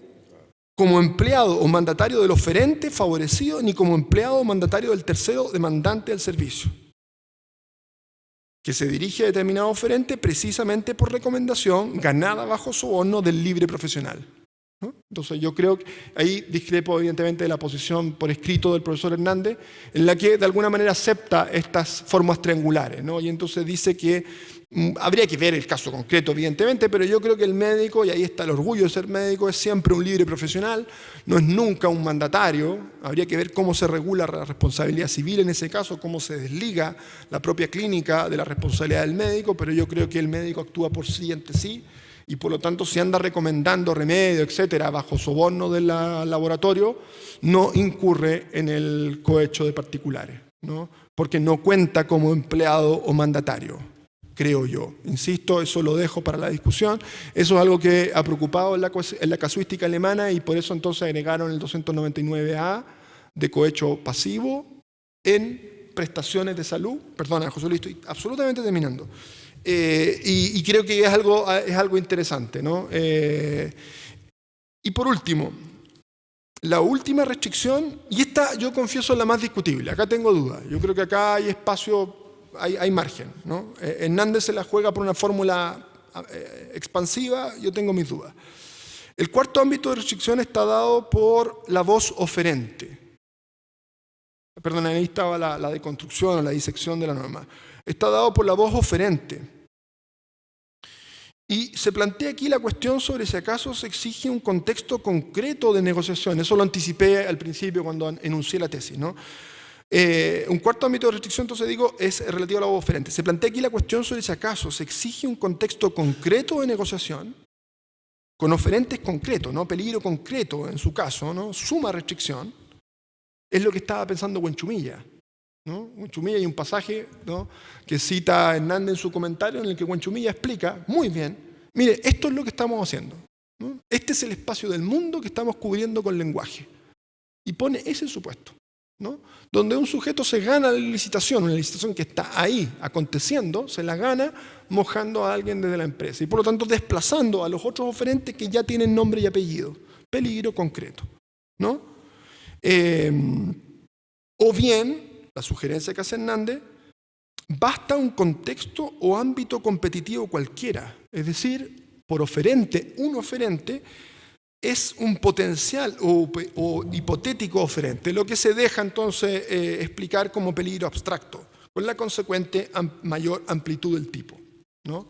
como empleado o mandatario del oferente favorecido, ni como empleado o mandatario del tercero demandante del servicio, que se dirige a determinado oferente precisamente por recomendación ganada bajo soborno del libre profesional, ¿no? Entonces yo creo que ahí discrepo evidentemente de la posición por escrito del profesor Hernández, en la que de alguna manera acepta estas formas triangulares, ¿no? Y entonces dice que habría que ver el caso concreto, evidentemente, pero yo creo que el médico, y ahí está el orgullo de ser médico, es siempre un libre profesional, no es nunca un mandatario. Habría que ver cómo se regula la responsabilidad civil en ese caso, cómo se desliga la propia clínica de la responsabilidad del médico, pero yo creo que el médico actúa por sí ante sí, y por lo tanto si anda recomendando remedio, etcétera, bajo soborno del laboratorio, no incurre en el cohecho de particulares, ¿no? Porque no cuenta como empleado o mandatario, creo yo. Insisto, eso lo dejo para la discusión. Eso es algo que ha preocupado en la casuística alemana, y por eso entonces agregaron el 299A de cohecho pasivo en prestaciones de salud. Perdona, José Luis, estoy absolutamente terminando. Y creo que es algo interesante, ¿no? Y por último, la última restricción, y esta yo confieso es la más discutible, acá tengo dudas, yo creo que acá hay espacio, hay margen, ¿no? Hernández se la juega por una fórmula expansiva, yo tengo mis dudas. El cuarto ámbito de restricción está dado por la voz oferente. Perdón, ahí estaba la deconstrucción o la disección de la norma. Está dado por la voz oferente. Y se plantea aquí la cuestión sobre si acaso se exige un contexto concreto de negociación. Eso lo anticipé al principio cuando enuncié la tesis, ¿no? Un cuarto ámbito de restricción, entonces digo, es relativo a la voz oferente. Se plantea aquí la cuestión sobre si acaso se exige un contexto concreto de negociación con oferentes concretos, ¿no? Peligro concreto en su caso, ¿no? Suma restricción. Es lo que estaba pensando Huenchumilla, ¿no? Huenchumilla, hay un pasaje, ¿no?, que cita Hernández en su comentario en el que Huenchumilla explica muy bien, mire, esto es lo que estamos haciendo, ¿no? Este es el espacio del mundo que estamos cubriendo con lenguaje. Y pone ese supuesto, ¿no?, donde un sujeto se gana la licitación, una licitación que está ahí aconteciendo, se la gana mojando a alguien desde la empresa y por lo tanto desplazando a los otros oferentes que ya tienen nombre y apellido. Peligro concreto, ¿no? O bien, la sugerencia que hace Hernández, basta un contexto o ámbito competitivo cualquiera. Es decir, por oferente, un oferente es un potencial o hipotético oferente, lo que se deja entonces explicar como peligro abstracto, con la consecuente mayor amplitud del tipo, ¿no?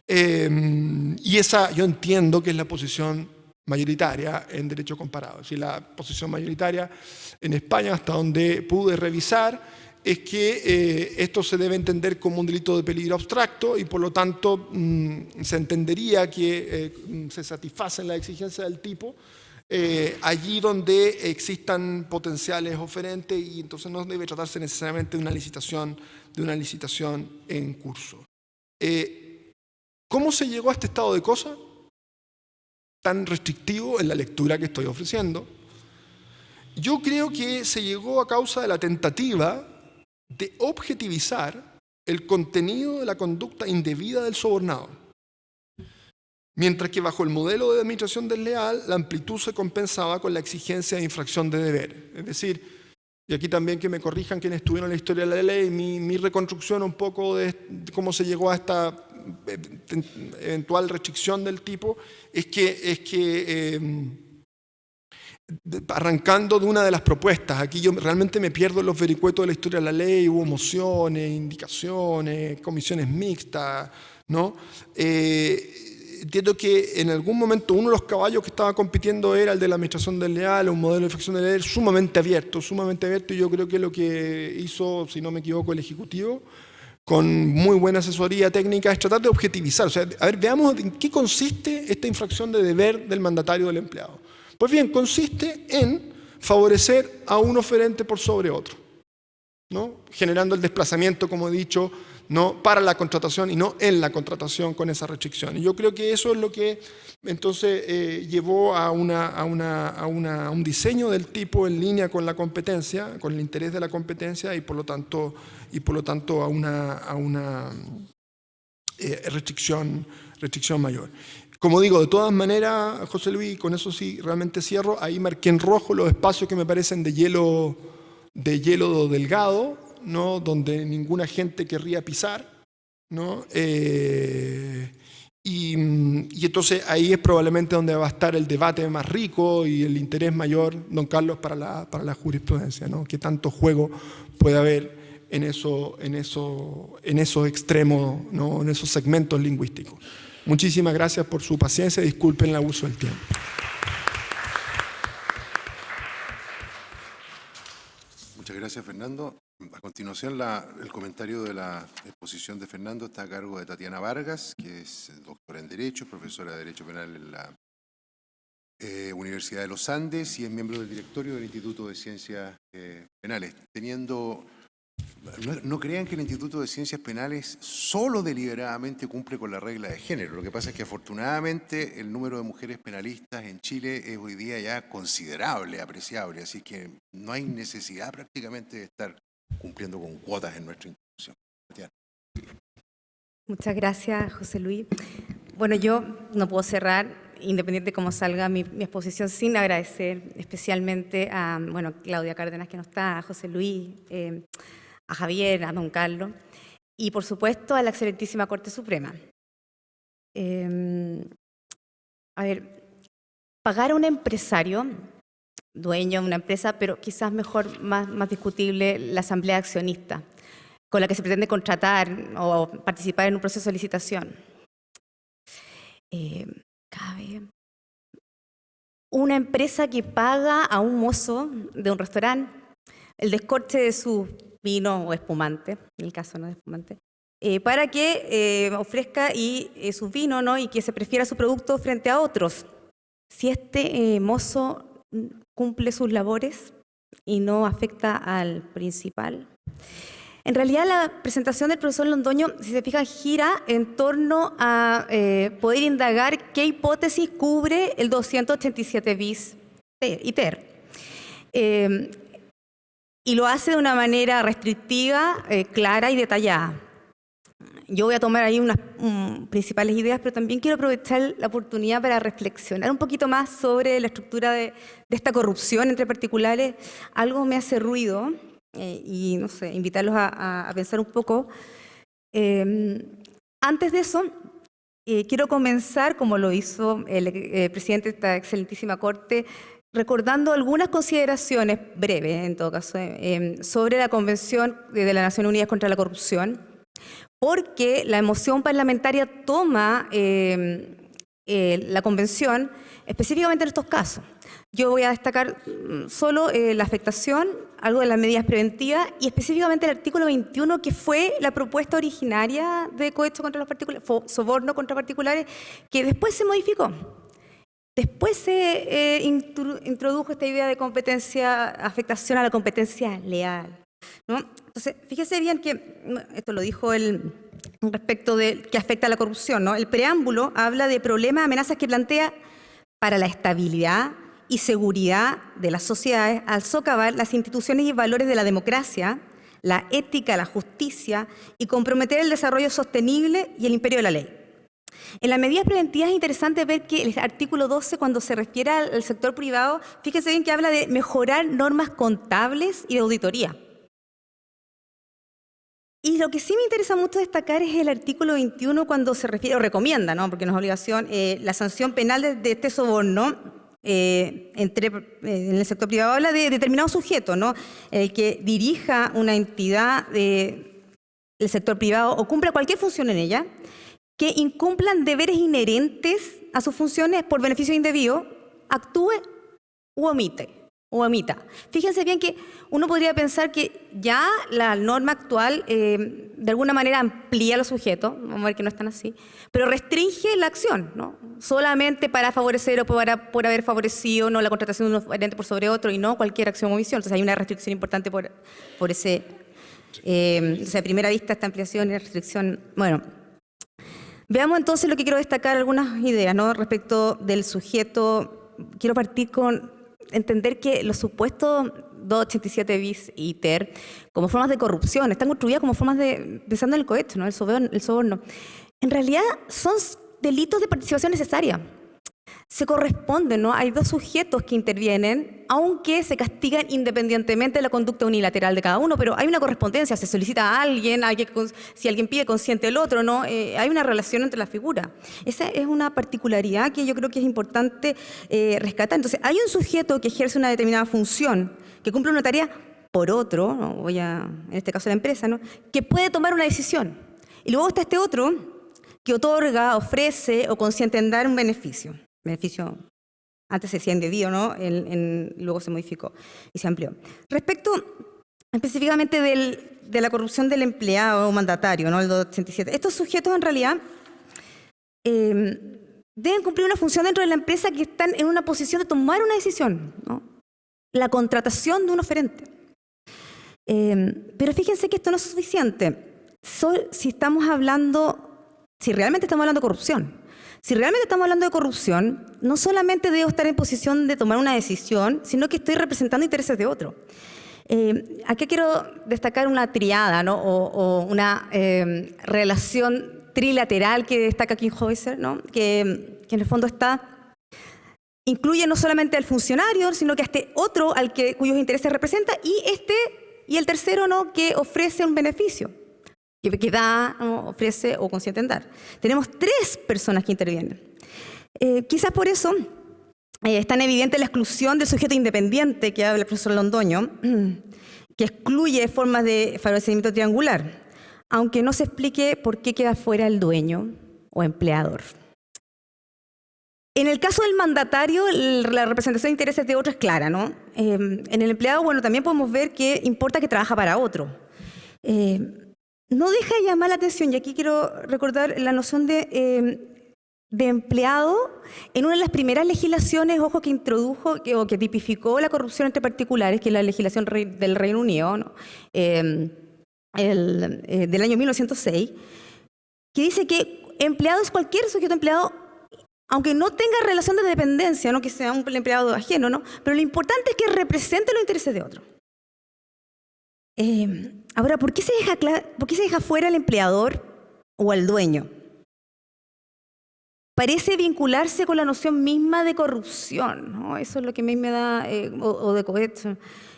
Y esa yo entiendo que es la posición mayoritaria en derecho comparado. Es decir, la posición mayoritaria en España, hasta donde pude revisar, es que esto se debe entender como un delito de peligro abstracto y por lo tanto se entendería que se satisfacen las exigencias del tipo allí donde existan potenciales oferentes y entonces no debe tratarse necesariamente de una licitación en curso. ¿Cómo se llegó a este estado de cosas tan restrictivo en la lectura que estoy ofreciendo? Yo creo que se llegó a causa de la tentativa de objetivizar el contenido de la conducta indebida del sobornado, mientras que bajo el modelo de administración desleal la amplitud se compensaba con la exigencia de infracción de deber. Es decir, y aquí también que me corrijan quienes estuvieron en la historia de la ley, mi reconstrucción un poco de cómo se llegó a esta eventual restricción del tipo es que arrancando de una de las propuestas, aquí yo realmente me pierdo en los vericuetos de la historia de la ley, hubo mociones, indicaciones, comisiones mixtas, ¿no? Entiendo que en algún momento uno de los caballos que estaba compitiendo era el de la administración desleal, un modelo de infracción de ley sumamente abierto, y yo creo que lo que hizo, si no me equivoco, el Ejecutivo, con muy buena asesoría técnica, es tratar de objetivizar. O sea, a ver, veamos en qué consiste esta infracción de deber del mandatario del empleado. Pues bien, consiste en favorecer a un oferente por sobre otro, ¿no?, generando el desplazamiento, como he dicho, ¿no?, para la contratación y no en la contratación con esa restricción. Y yo creo que eso es lo que entonces llevó a un diseño del tipo en línea con la competencia, con el interés de la competencia y por lo tanto a una restricción mayor. Como digo, de todas maneras, José Luis, con eso sí realmente cierro, ahí marqué en rojo los espacios que me parecen de hielo delgado, ¿no?, donde ninguna gente querría pisar, ¿no? Y entonces ahí es probablemente donde va a estar el debate más rico y el interés mayor, don Carlos, para la jurisprudencia, ¿no?, que tanto juego puede haber en esos extremos, ¿no?, en esos segmentos lingüísticos. Muchísimas gracias por su paciencia y disculpen el abuso del tiempo. Muchas gracias, Fernando. A continuación, el comentario de la exposición de Fernando está a cargo de Tatiana Vargas, que es doctora en Derecho, profesora de Derecho Penal en la Universidad de los Andes y es miembro del directorio del Instituto de Ciencias Penales. No crean que el Instituto de Ciencias Penales solo deliberadamente cumple con la regla de género. Lo que pasa es que afortunadamente el número de mujeres penalistas en Chile es hoy día ya considerable, apreciable, así que no hay necesidad prácticamente de estar cumpliendo con cuotas en nuestra institución. Muchas gracias, José Luis. Bueno, yo no puedo cerrar, independiente de cómo salga mi exposición, sin agradecer especialmente a Claudia Cárdenas, que no está, a José Luis, a Javier, a don Carlos, y por supuesto a la excelentísima Corte Suprema. A ver, pagar a un empresario, dueño de una empresa, pero quizás mejor, más discutible, la asamblea accionista, con la que se pretende contratar o participar en un proceso de licitación. Cabe una empresa que paga a un mozo de un restaurante el descorche de su vino o espumante, en el caso no de espumante, para que ofrezca su vino, ¿no? Y que se prefiera su producto frente a otros. Si este mozo cumple sus labores y no afecta al principal. En realidad, la presentación del profesor Londoño, si se fijan, gira en torno a poder indagar qué hipótesis cubre el 287 bis ITER. Y lo hace de una manera restrictiva, clara y detallada. Yo voy a tomar ahí unas principales ideas, pero también quiero aprovechar la oportunidad para reflexionar un poquito más sobre la estructura de esta corrupción entre particulares. Algo me hace ruido. Y no sé, invitarlos a pensar un poco. Antes de eso, quiero comenzar, como lo hizo el presidente de esta excelentísima Corte, recordando algunas consideraciones, breves en todo caso, sobre la Convención de las Naciones Unidas contra la Corrupción, porque la moción parlamentaria toma la Convención específicamente en estos casos. Yo voy a destacar solo la afectación, algo de las medidas preventivas y específicamente el artículo 21, que fue la propuesta originaria de cohecho contra los particulares, soborno contra particulares, que después se modificó. Después se introdujo esta idea de competencia, afectación a la competencia leal, ¿no? Entonces, fíjese bien que, esto lo dijo respecto de que afecta a la corrupción, ¿no? El preámbulo habla de problemas, amenazas que plantea para la estabilidad y seguridad de las sociedades al socavar las instituciones y valores de la democracia, la ética, la justicia y comprometer el desarrollo sostenible y el imperio de la ley. En las medidas preventivas es interesante ver que el artículo 12, cuando se refiere al sector privado, fíjese bien que habla de mejorar normas contables y de auditoría. Y lo que sí me interesa mucho destacar es el artículo 21 cuando se refiere, o recomienda, ¿no? Porque no es obligación, la sanción penal de este soborno en el sector privado. Habla de determinado sujeto, ¿no? El que dirija una entidad del sector privado o cumpla cualquier función en ella, que incumplan deberes inherentes a sus funciones por beneficio indebido, actúe u omita. Fíjense bien que uno podría pensar que ya la norma actual de alguna manera amplía los sujetos, vamos a ver que no están así, pero restringe la acción, ¿no? Solamente para favorecer o por haber favorecido, no la contratación de un oferente por sobre otro y no cualquier acción o omisión. Entonces hay una restricción importante por ese. Entonces a primera vista esta ampliación y restricción. Bueno, veamos entonces lo que quiero destacar, algunas ideas, ¿no? Respecto del sujeto. Quiero partir con entender que los supuestos 287 bis y ITER como formas de corrupción están construidas como formas de, pensando en el cohecho, ¿no? el soborno. En realidad son delitos de participación necesaria. Se corresponden, ¿no? Hay dos sujetos que intervienen, aunque se castigan independientemente de la conducta unilateral de cada uno, pero hay una correspondencia, se solicita a alguien, si alguien pide, consiente el otro, ¿no? Hay una relación entre las figuras. Esa es una particularidad que yo creo que es importante rescatar. Entonces, hay un sujeto que ejerce una determinada función, que cumple una tarea por otro, ¿no? En este caso la empresa, ¿no? Que puede tomar una decisión. Y luego está este otro que otorga, ofrece o consiente en dar un beneficio. Antes se decía indebido, ¿no? Luego se modificó y se amplió. Respecto específicamente de la corrupción del empleado o mandatario, ¿no? El 287. Estos sujetos en realidad deben cumplir una función dentro de la empresa que están en una posición de tomar una decisión, ¿no? La contratación de un oferente. Pero fíjense que esto no es suficiente. Si realmente estamos hablando de corrupción. Si realmente estamos hablando de corrupción, no solamente debo estar en posición de tomar una decisión, sino que estoy representando intereses de otro. Aquí quiero destacar una triada, ¿no? o una relación trilateral que destaca Kinhäuser, ¿no? que en el fondo incluye no solamente al funcionario, sino que a este otro cuyos intereses representa, y el tercero, ¿no? que ofrece un beneficio, que da, ¿no? ofrece o consiente en dar. Tenemos 3 personas que intervienen. Quizás por eso es tan evidente la exclusión del sujeto independiente que habla el profesor Londoño, que excluye formas de favorecimiento triangular, aunque no se explique por qué queda fuera el dueño o empleador. En el caso del mandatario, la representación de intereses de otro es clara, ¿no? En el empleado, bueno, también podemos ver que importa que trabaja para otro. No deja de llamar la atención, y aquí quiero recordar la noción de empleado en una de las primeras legislaciones, ojo, que introdujo o que tipificó la corrupción entre particulares, que es la legislación del Reino Unido, ¿no? Del año 1906, que dice que empleado es cualquier sujeto empleado, aunque no tenga relación de dependencia, no que sea un empleado ajeno, ¿no? Pero lo importante es que represente los intereses de otro. Ahora, ¿por qué se deja fuera al empleador o al dueño? Parece vincularse con la noción misma de corrupción, ¿no? Eso es lo que a mí me da, o de cohecho.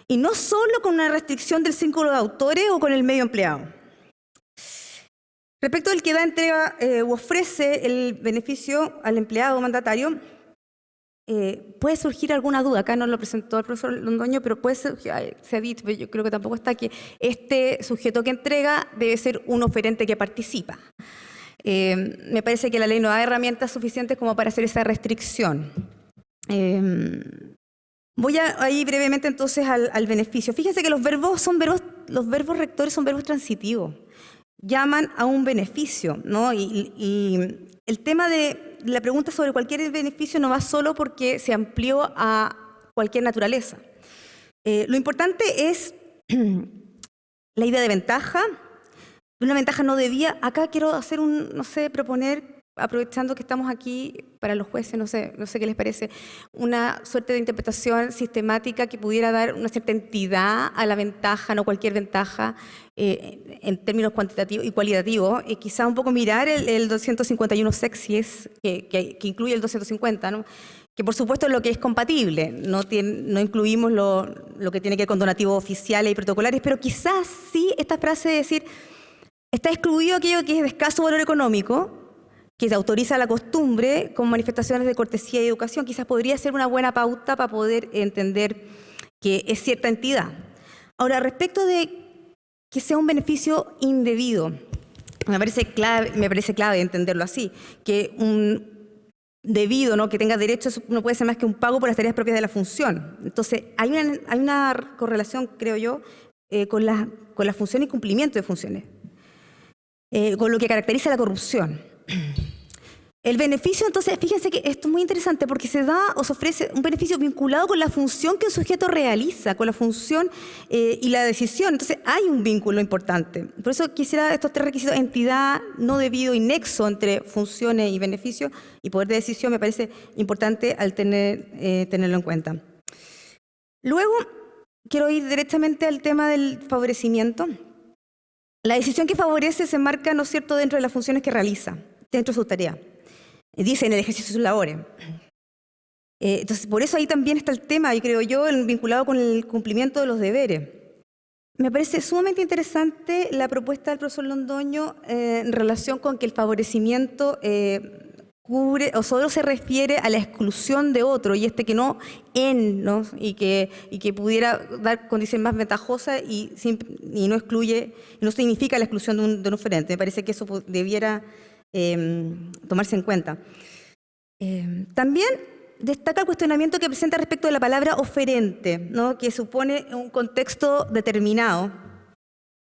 Y no solo con una restricción del círculo de autores o con el medio empleado. Respecto del que da entrega u ofrece el beneficio al empleado mandatario, puede surgir alguna duda. Acá no lo presentó el profesor Londoño, pero puede ser, se ha dicho, yo creo que tampoco está, que este sujeto que entrega debe ser un oferente que participa. Me parece que la ley no da herramientas suficientes como para hacer esa restricción. Voy a ir brevemente entonces al beneficio. Fíjense que los verbos rectores son verbos transitivos. Llaman a un beneficio, ¿no? Y el tema de la pregunta sobre cualquier beneficio no va solo porque se amplió a cualquier naturaleza. Lo importante es la idea de ventaja. Una ventaja no debía. Acá quiero hacer proponer, aprovechando que estamos aquí para los jueces, no sé qué les parece, una suerte de interpretación sistemática que pudiera dar una cierta entidad a la ventaja, no cualquier ventaja, en términos cuantitativos y cualitativos. Quizá un poco mirar el 251 sexies, que incluye el 250, ¿no? Que por supuesto es lo que es compatible, no incluimos lo que tiene que ver con donativos oficiales y protocolares, pero quizás sí esta frase de decir, está excluido aquello que es de escaso valor económico, que se autoriza la costumbre con manifestaciones de cortesía y educación. Quizás podría ser una buena pauta para poder entender que es cierta entidad. Ahora, respecto de que sea un beneficio indebido, me parece clave entenderlo así, que un debido, ¿no? que tenga derechos, no puede ser más que un pago por las tareas propias de la función. Entonces, hay una correlación, creo yo, con la función y cumplimiento de funciones. Con lo que caracteriza la corrupción. El beneficio, entonces, fíjense que esto es muy interesante porque se da o se ofrece un beneficio vinculado con la función que un sujeto realiza, con la función y la decisión. Entonces, hay un vínculo importante. Por eso quisiera estos 3 requisitos: entidad, no debido y nexo entre funciones y beneficios, y poder de decisión me parece importante al tenerlo en cuenta. Luego, quiero ir directamente al tema del favorecimiento. La decisión que favorece se marca, ¿no es cierto?, dentro de las funciones que realiza, dentro de sus tareas. Dice en el ejercicio de sus labores. Entonces, por eso ahí también está el tema, y creo yo, vinculado con el cumplimiento de los deberes. Me parece sumamente interesante la propuesta del profesor Londoño en relación con que el favorecimiento cubre o solo se refiere a la exclusión de otro, y que no, ¿no? y que pudiera dar condiciones más ventajosas y no excluye, no significa la exclusión de un oferente. Me parece que eso debiera tomarse en cuenta. También destaca el cuestionamiento que presenta respecto de la palabra oferente, ¿no? que supone un contexto determinado,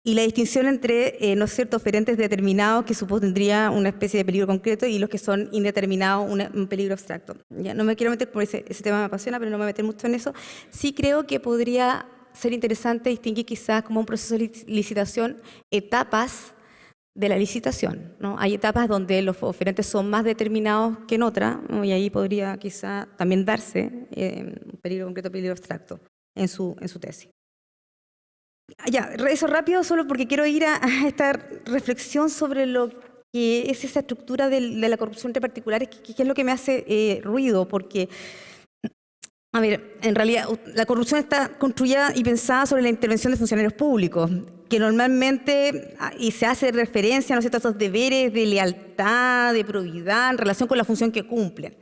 y la distinción entre, ¿no es cierto?, oferentes determinados, que supondría una especie de peligro concreto, y los que son indeterminados, un peligro abstracto. Ya no me quiero meter, por ese tema me apasiona, pero no me voy a meter mucho en eso. Sí creo que podría ser interesante distinguir quizás como un proceso de licitación etapas de la licitación, ¿no? Hay etapas donde los oferentes son más determinados que en otras, ¿no? Y ahí podría quizás también darse un peligro concreto, peligro abstracto en su tesis. Ya, eso rápido solo porque quiero ir a esta reflexión sobre lo que es esa estructura de la corrupción entre particulares, que es lo que me hace ruido, porque, a ver, en realidad la corrupción está construida y pensada sobre la intervención de funcionarios públicos, que normalmente, y se hace referencia, ¿no es cierto?, a estos deberes de lealtad, de probidad, en relación con la función que cumplen.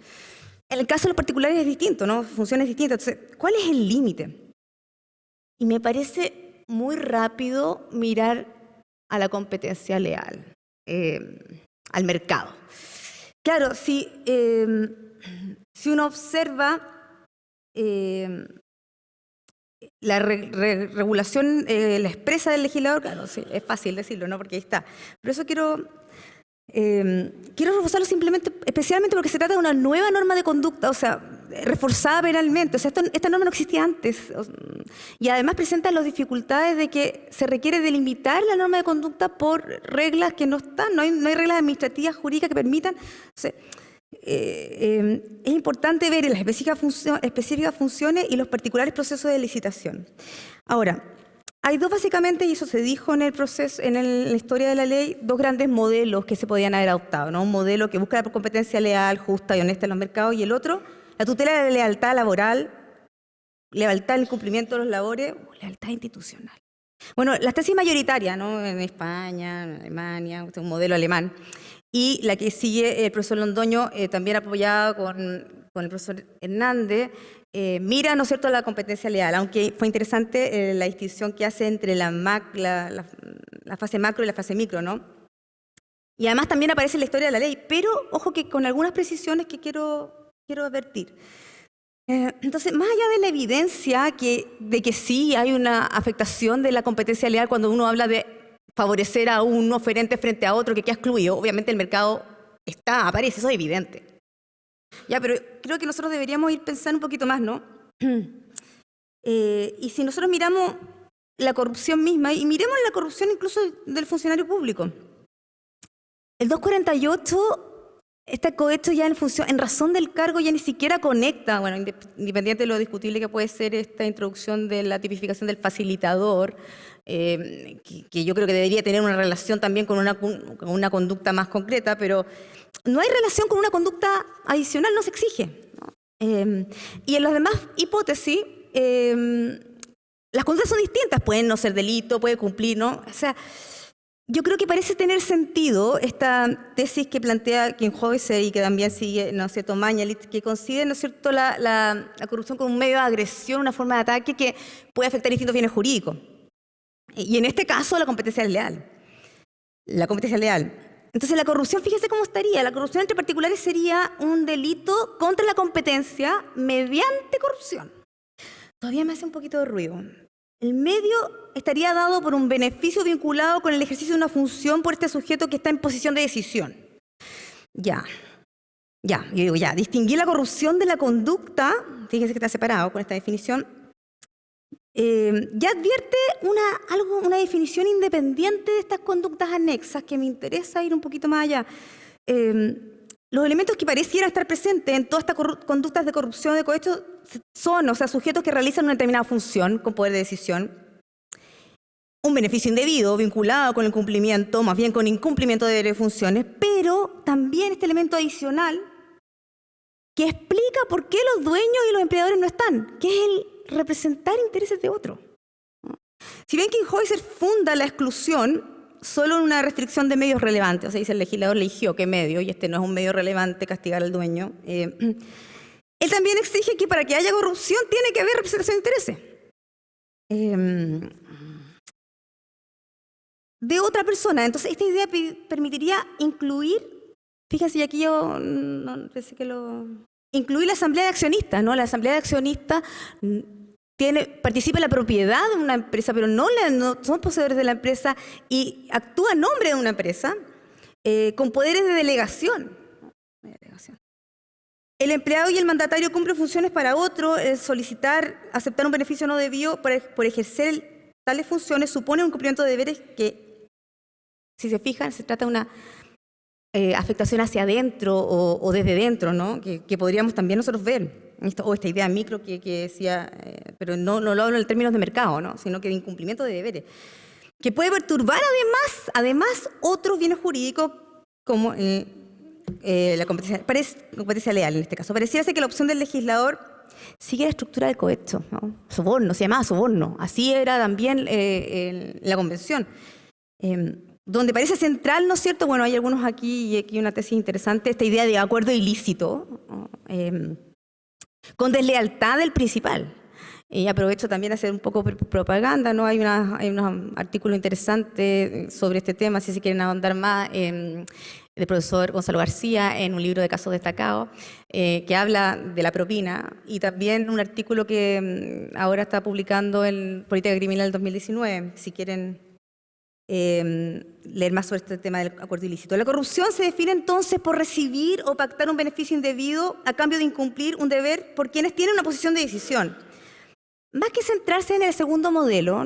En el caso de los particulares es distinto, ¿no? Funciones distintas. Entonces, ¿cuál es el límite? Y me parece muy rápido mirar a la competencia leal, al mercado. Claro, si uno observa la regulación, la expresa del legislador, claro, sí, es fácil decirlo, ¿no? Porque ahí está. Pero eso quiero reforzarlo simplemente, especialmente porque se trata de una nueva norma de conducta, o sea, reforzada penalmente. O sea, esta norma no existía antes. Y además presenta las dificultades de que se requiere delimitar la norma de conducta por reglas que no están, no hay reglas administrativas, jurídicas que permitan. O sea, es importante ver las específicas funciones y los particulares procesos de licitación. Ahora, hay dos básicamente, y eso se dijo en el proceso, en la historia de la ley, dos grandes modelos que se podían haber adoptado, ¿no? Un modelo que busca la competencia leal, justa y honesta en los mercados, y el otro, la tutela de la lealtad laboral, lealtad en el cumplimiento de los labores, o lealtad institucional. Bueno, la tesis mayoritaria, ¿no? En España, en Alemania, un modelo alemán, y la que sigue el profesor Londoño, también apoyada con el profesor Hernández, mira, ¿no es cierto?, la competencia leal, aunque fue interesante la distinción que hace entre la fase macro y la fase micro, ¿no? Y además también aparece en la historia de la ley, pero ojo que con algunas precisiones que quiero advertir. Entonces, más allá de la evidencia de que sí hay una afectación de la competencia leal cuando uno habla de favorecer a un oferente frente a otro que queda excluido, obviamente el mercado aparece, eso es evidente. Ya, pero creo que nosotros deberíamos ir pensando un poquito más, ¿no? Y si nosotros miramos la corrupción misma, y miremos la corrupción incluso del funcionario público. El 248 está cohecho ya en razón del cargo, ya ni siquiera conecta, bueno, independiente de lo discutible que puede ser esta introducción de la tipificación del facilitador, que yo creo que debería tener una relación también con una conducta más concreta, pero no hay relación con una conducta adicional, no se exige, ¿no? Y en las demás hipótesis, las conductas son distintas, pueden no ser delito, puede cumplir, ¿no? O sea, yo creo que parece tener sentido esta tesis que plantea Kienhäuser y que también sigue, ¿no es cierto?, Mañalich, que considera, ¿no es cierto?, la corrupción como un medio de agresión, una forma de ataque que puede afectar distintos bienes jurídicos. Y en este caso, la competencia leal. La competencia leal. Entonces, la corrupción, fíjese cómo estaría. La corrupción entre particulares sería un delito contra la competencia mediante corrupción. Todavía me hace un poquito de ruido. El medio estaría dado por un beneficio vinculado con el ejercicio de una función por este sujeto que está en posición de decisión. Yo digo, distinguir la corrupción de la conducta, fíjense que está separado con esta definición, ya advierte una definición independiente de estas conductas anexas que me interesa ir un poquito más allá. Los elementos que parecieran estar presentes en todas estas conductas de corrupción de cohecho son, o sea, sujetos que realizan una determinada función con poder de decisión, un beneficio indebido vinculado con el cumplimiento, más bien con incumplimiento de deberes y funciones, pero también este elemento adicional que explica por qué los dueños y los empleadores no están, que es el representar intereses de otro. Si bien Kienhäuser funda la exclusión solo en una restricción de medios relevantes, o sea, dice el legislador eligió qué medio, y este no es un medio relevante castigar al dueño, él también exige que para que haya corrupción tiene que haber representación de intereses de otra persona. Entonces, esta idea permitiría incluir, fíjense, y aquí yo no pensé que incluir la asamblea de accionistas, ¿no? La asamblea de accionistas participa en la propiedad de una empresa, pero no son poseedores de la empresa y actúa en nombre de una empresa con poderes de delegación. El empleado y el mandatario cumplen funciones para otro, aceptar un beneficio no debido por ejercer tales funciones supone un cumplimiento de deberes que, si se fijan, se trata de una afectación hacia adentro o desde dentro, ¿no? Que podríamos también nosotros ver. Esta idea micro que decía, pero no lo hablo en términos de mercado, ¿no? Sino que de incumplimiento de deberes, que puede perturbar además otros bienes jurídicos como la competencia leal en este caso. Pareciera ser que la opción del legislador sigue la estructura del cohecho, ¿no? Soborno, se llamaba soborno. Así era también la convención. Donde parece central, ¿no es cierto? Bueno, hay algunos aquí y aquí una tesis interesante, esta idea de acuerdo ilícito, ¿no? Con deslealtad del principal. Y aprovecho también a hacer un poco propaganda, ¿no? Hay unos artículos interesantes sobre este tema, si se quieren ahondar más, del profesor Gonzalo García en un libro de casos destacados, que habla de la propina, y también un artículo que ahora está publicando en Política Criminal 2019, si quieren leer más sobre este tema del acuerdo ilícito. La corrupción se define entonces por recibir o pactar un beneficio indebido a cambio de incumplir un deber por quienes tienen una posición de decisión. Más que centrarse en el segundo modelo,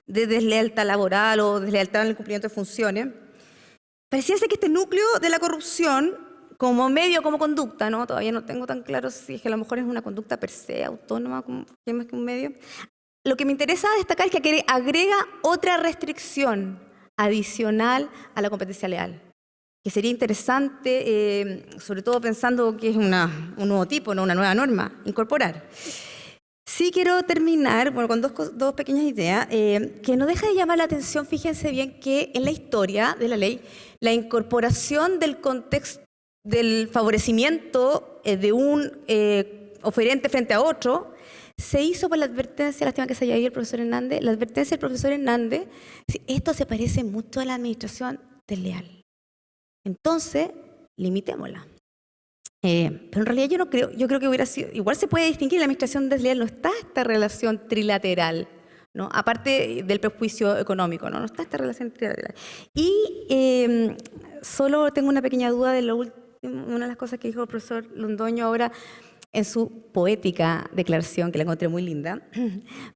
de deslealtad laboral o deslealtad en el cumplimiento de funciones, pareciera ser que este núcleo de la corrupción, como medio, como conducta, ¿no? Todavía no tengo tan claro si es que a lo mejor es una conducta per se, autónoma, más que un medio. Lo que me interesa destacar es que agrega otra restricción adicional a la competencia leal, que sería interesante, sobre todo pensando que es un nuevo tipo, ¿no? Una nueva norma, incorporar. Sí quiero terminar con dos pequeñas ideas, que no deja de llamar la atención, fíjense bien, que en la historia de la ley, la incorporación del contexto del favorecimiento de un oferente frente a otro, se hizo por la advertencia, lástima que se haya ido el profesor Hernández, la advertencia del profesor Hernández, esto se parece mucho a la administración desleal. Entonces, limitémosla. Pero en realidad yo creo que hubiera sido, igual se puede distinguir, la administración desleal no está esta relación trilateral, ¿no? Aparte del prejuicio económico, no está esta relación trilateral. Y solo tengo una pequeña duda de una de las cosas que dijo el profesor Londoño ahora en su poética declaración, que la encontré muy linda,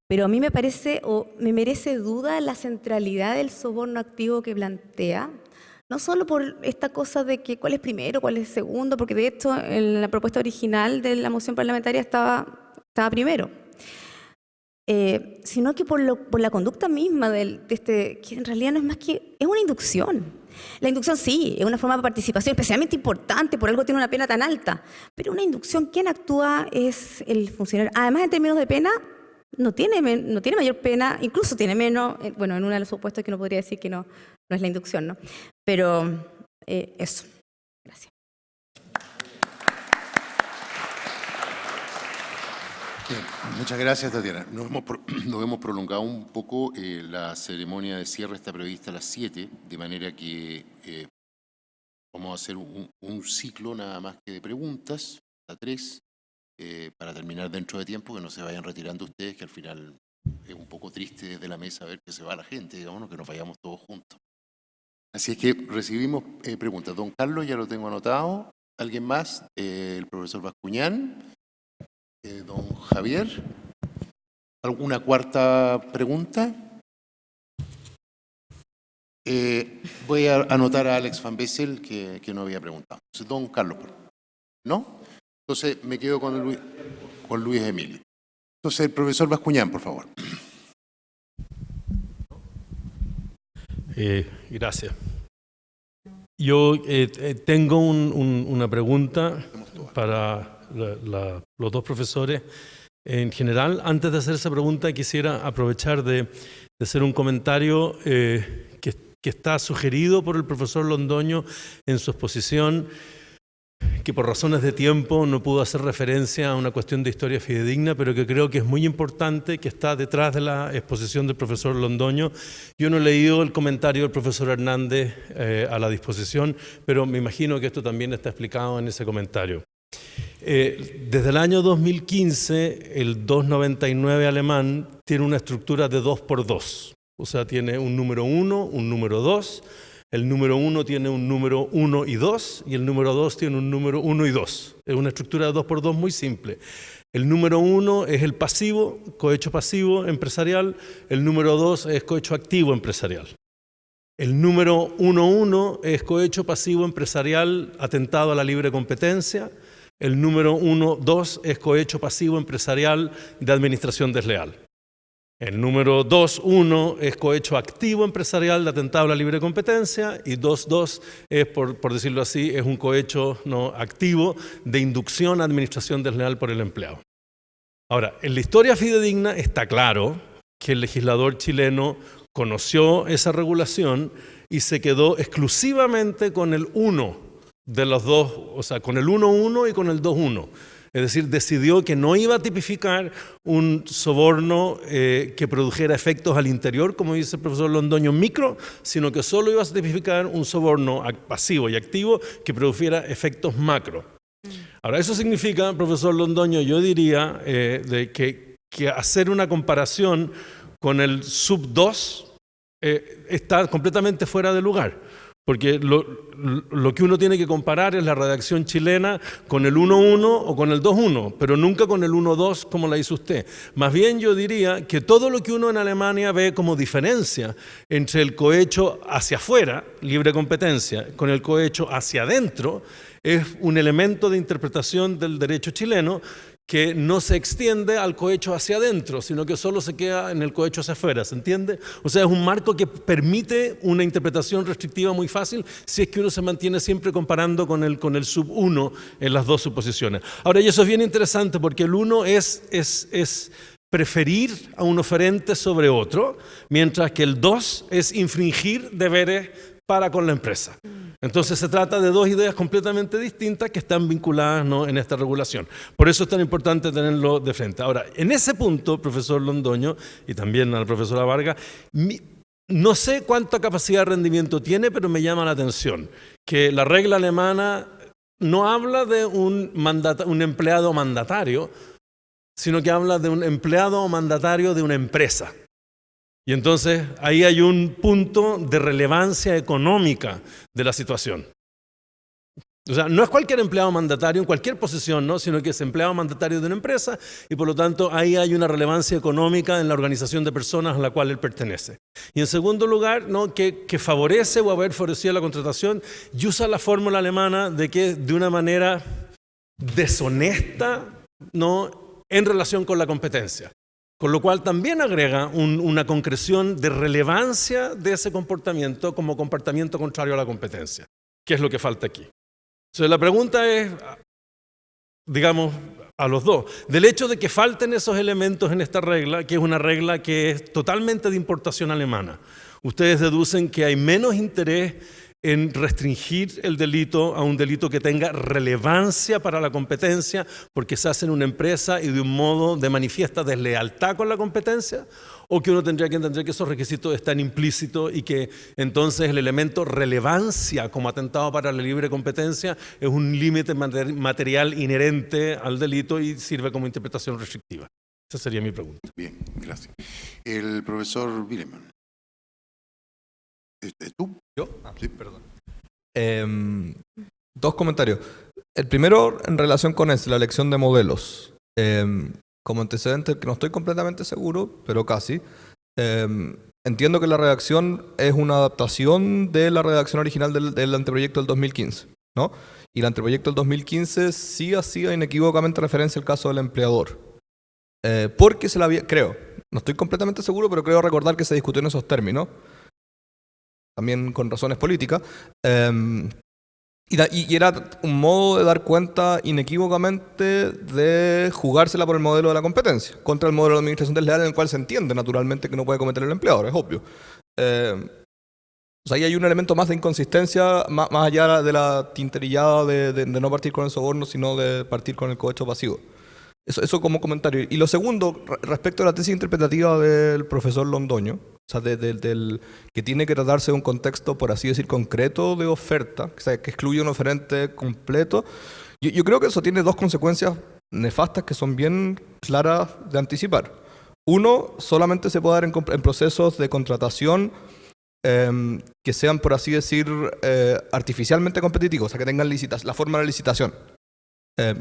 pero a mí me parece, o me merece duda la centralidad del soborno activo que plantea, no solo por esta cosa de que cuál es primero, cuál es segundo, porque de hecho en la propuesta original de la moción parlamentaria estaba primero, sino que por la conducta misma que en realidad no es más que, es una inducción. La inducción sí, es una forma de participación especialmente importante, por algo tiene una pena tan alta, pero una inducción, quien actúa es el funcionario. Además, en términos de pena, no tiene mayor pena, incluso tiene menos, bueno, en uno de los supuestos que uno podría decir que no es la inducción, ¿no? Pero eso. Gracias. Bien, muchas gracias, Tatiana. Nos hemos prolongado un poco. La ceremonia de cierre está prevista a las 7, de manera que vamos a hacer un ciclo nada más que de preguntas, a 3, para terminar dentro de tiempo, que no se vayan retirando ustedes, que al final es un poco triste desde la mesa ver que se va la gente, digamos, que nos vayamos todos juntos. Así es que recibimos preguntas. Don Carlos, ya lo tengo anotado. ¿Alguien más? El profesor Bascuñán. Don Javier, ¿alguna cuarta pregunta? Voy a anotar a Alex Van Bessel que no había preguntado. Entonces, don Carlos, ¿no? Entonces me quedo con Luis Emilio. Entonces, el profesor Bascuñán, por favor. Gracias. Yo tengo una pregunta para los dos profesores. En general, antes de hacer esa pregunta, quisiera aprovechar de hacer un comentario que está sugerido por el profesor Londoño en su exposición, que por razones de tiempo no pudo hacer referencia a una cuestión de historia fidedigna, pero que creo que es muy importante, que está detrás de la exposición del profesor Londoño. Yo no he leído el comentario del profesor Hernández a la disposición, pero me imagino que esto también está explicado en ese comentario. Desde el año 2015, el 299 alemán tiene una estructura de 2×2, o sea, tiene un número 1, un número 2, el número 1 tiene un número 1 y 2, y el número 2 tiene un número 1 y 2. Es una estructura de 2×2 muy simple. El número 1 es el pasivo, cohecho pasivo empresarial, el número 2 es cohecho activo empresarial. El número 1,1 es cohecho pasivo empresarial atentado a la libre competencia. El número 1,2 es cohecho pasivo empresarial de administración desleal. El número 2.1 es cohecho activo empresarial de atentado a la libre competencia y 2.2 es, por decirlo así, es un cohecho no activo de inducción a administración desleal por el empleado. Ahora, en la historia fidedigna está claro que el legislador chileno conoció esa regulación y se quedó exclusivamente con el 1 de los dos, o sea, con el 1.1 y con el 2.1. Es decir, decidió que no iba a tipificar un soborno que produjera efectos al interior, como dice el profesor Londoño, micro, sino que solo iba a tipificar un soborno pasivo y activo que produjera efectos macro. Ahora, eso significa, profesor Londoño, yo diría que hacer una comparación con el sub 2 está completamente fuera de lugar. Porque lo que uno tiene que comparar es la redacción chilena con el 1.1 o con el 2.1, pero nunca con el 1.2 como la hizo usted. Más bien yo diría que todo lo que uno en Alemania ve como diferencia entre el cohecho hacia afuera, libre competencia, con el cohecho hacia adentro, es un elemento de interpretación del derecho chileno que no se extiende al cohecho hacia adentro, sino que solo se queda en el cohecho hacia afuera, ¿se entiende? O sea, es un marco que permite una interpretación restrictiva muy fácil si es que uno se mantiene siempre comparando con el sub 1 en las dos suposiciones. Ahora, y eso es bien interesante porque el 1 es preferir a un oferente sobre otro, mientras que el 2 es infringir deberes para con la empresa. Entonces se trata de dos ideas completamente distintas que están vinculadas, ¿no?, en esta regulación. Por eso es tan importante tenerlo de frente. Ahora, en ese punto, profesor Londoño, y también a la profesora Vargas, no sé cuánta capacidad de rendimiento tiene, pero me llama la atención que la regla alemana no habla de un empleado mandatario, sino que habla de un empleado mandatario de una empresa. Y entonces ahí hay un punto de relevancia económica de la situación. O sea, no es cualquier empleado mandatario en cualquier posición, ¿no?, sino que es empleado mandatario de una empresa y por lo tanto ahí hay una relevancia económica en la organización de personas a la cual él pertenece. Y en segundo lugar, ¿no?, que favorece o haber favorecido la contratación y usa la fórmula alemana de que de una manera deshonesta, ¿no?, en relación con la competencia. Con lo cual también agrega una concreción de relevancia de ese comportamiento como comportamiento contrario a la competencia, que es lo que falta aquí. Entonces la pregunta es, digamos, a los dos, del hecho de que falten esos elementos en esta regla, que es una regla que es totalmente de importación alemana, ustedes deducen que hay menos interés en restringir el delito a un delito que tenga relevancia para la competencia porque se hace en una empresa y de un modo de manifiesta deslealtad con la competencia, o que uno tendría que entender que esos requisitos están implícitos y que entonces el elemento relevancia como atentado para la libre competencia es un límite material inherente al delito y sirve como interpretación restrictiva. Esa sería mi pregunta. Bien, gracias. El profesor Wilemann. ¿Tú? ¿Yo? Sí. Perdón. Dos comentarios. El primero, en relación con la elección de modelos. Como antecedente, que no estoy completamente seguro, pero casi, entiendo que la redacción es una adaptación de la redacción original del anteproyecto del 2015, ¿no? Y el anteproyecto del 2015 sí hacía inequívocamente referencia al caso del empleador. Porque se la había, creo, no estoy completamente seguro, pero creo recordar que se discutió en esos términos, también con razones políticas, y era un modo de dar cuenta inequívocamente de jugársela por el modelo de la competencia, contra el modelo de administración desleal en el cual se entiende naturalmente que no puede cometer el empleador, es obvio. O sea, ahí hay un elemento más de inconsistencia, más allá de la tinterillada de no partir con el soborno, sino de partir con el cohecho pasivo. Eso como comentario. Y lo segundo, respecto a la tesis interpretativa del profesor Londoño, o sea, que tiene que tratarse de un contexto, por así decir, concreto de oferta, o sea, que excluye un oferente completo, yo creo que eso tiene dos consecuencias nefastas que son bien claras de anticipar. Uno, solamente se puede dar en procesos de contratación que sean, por así decir, artificialmente competitivos, o sea, que tengan la forma de la licitación.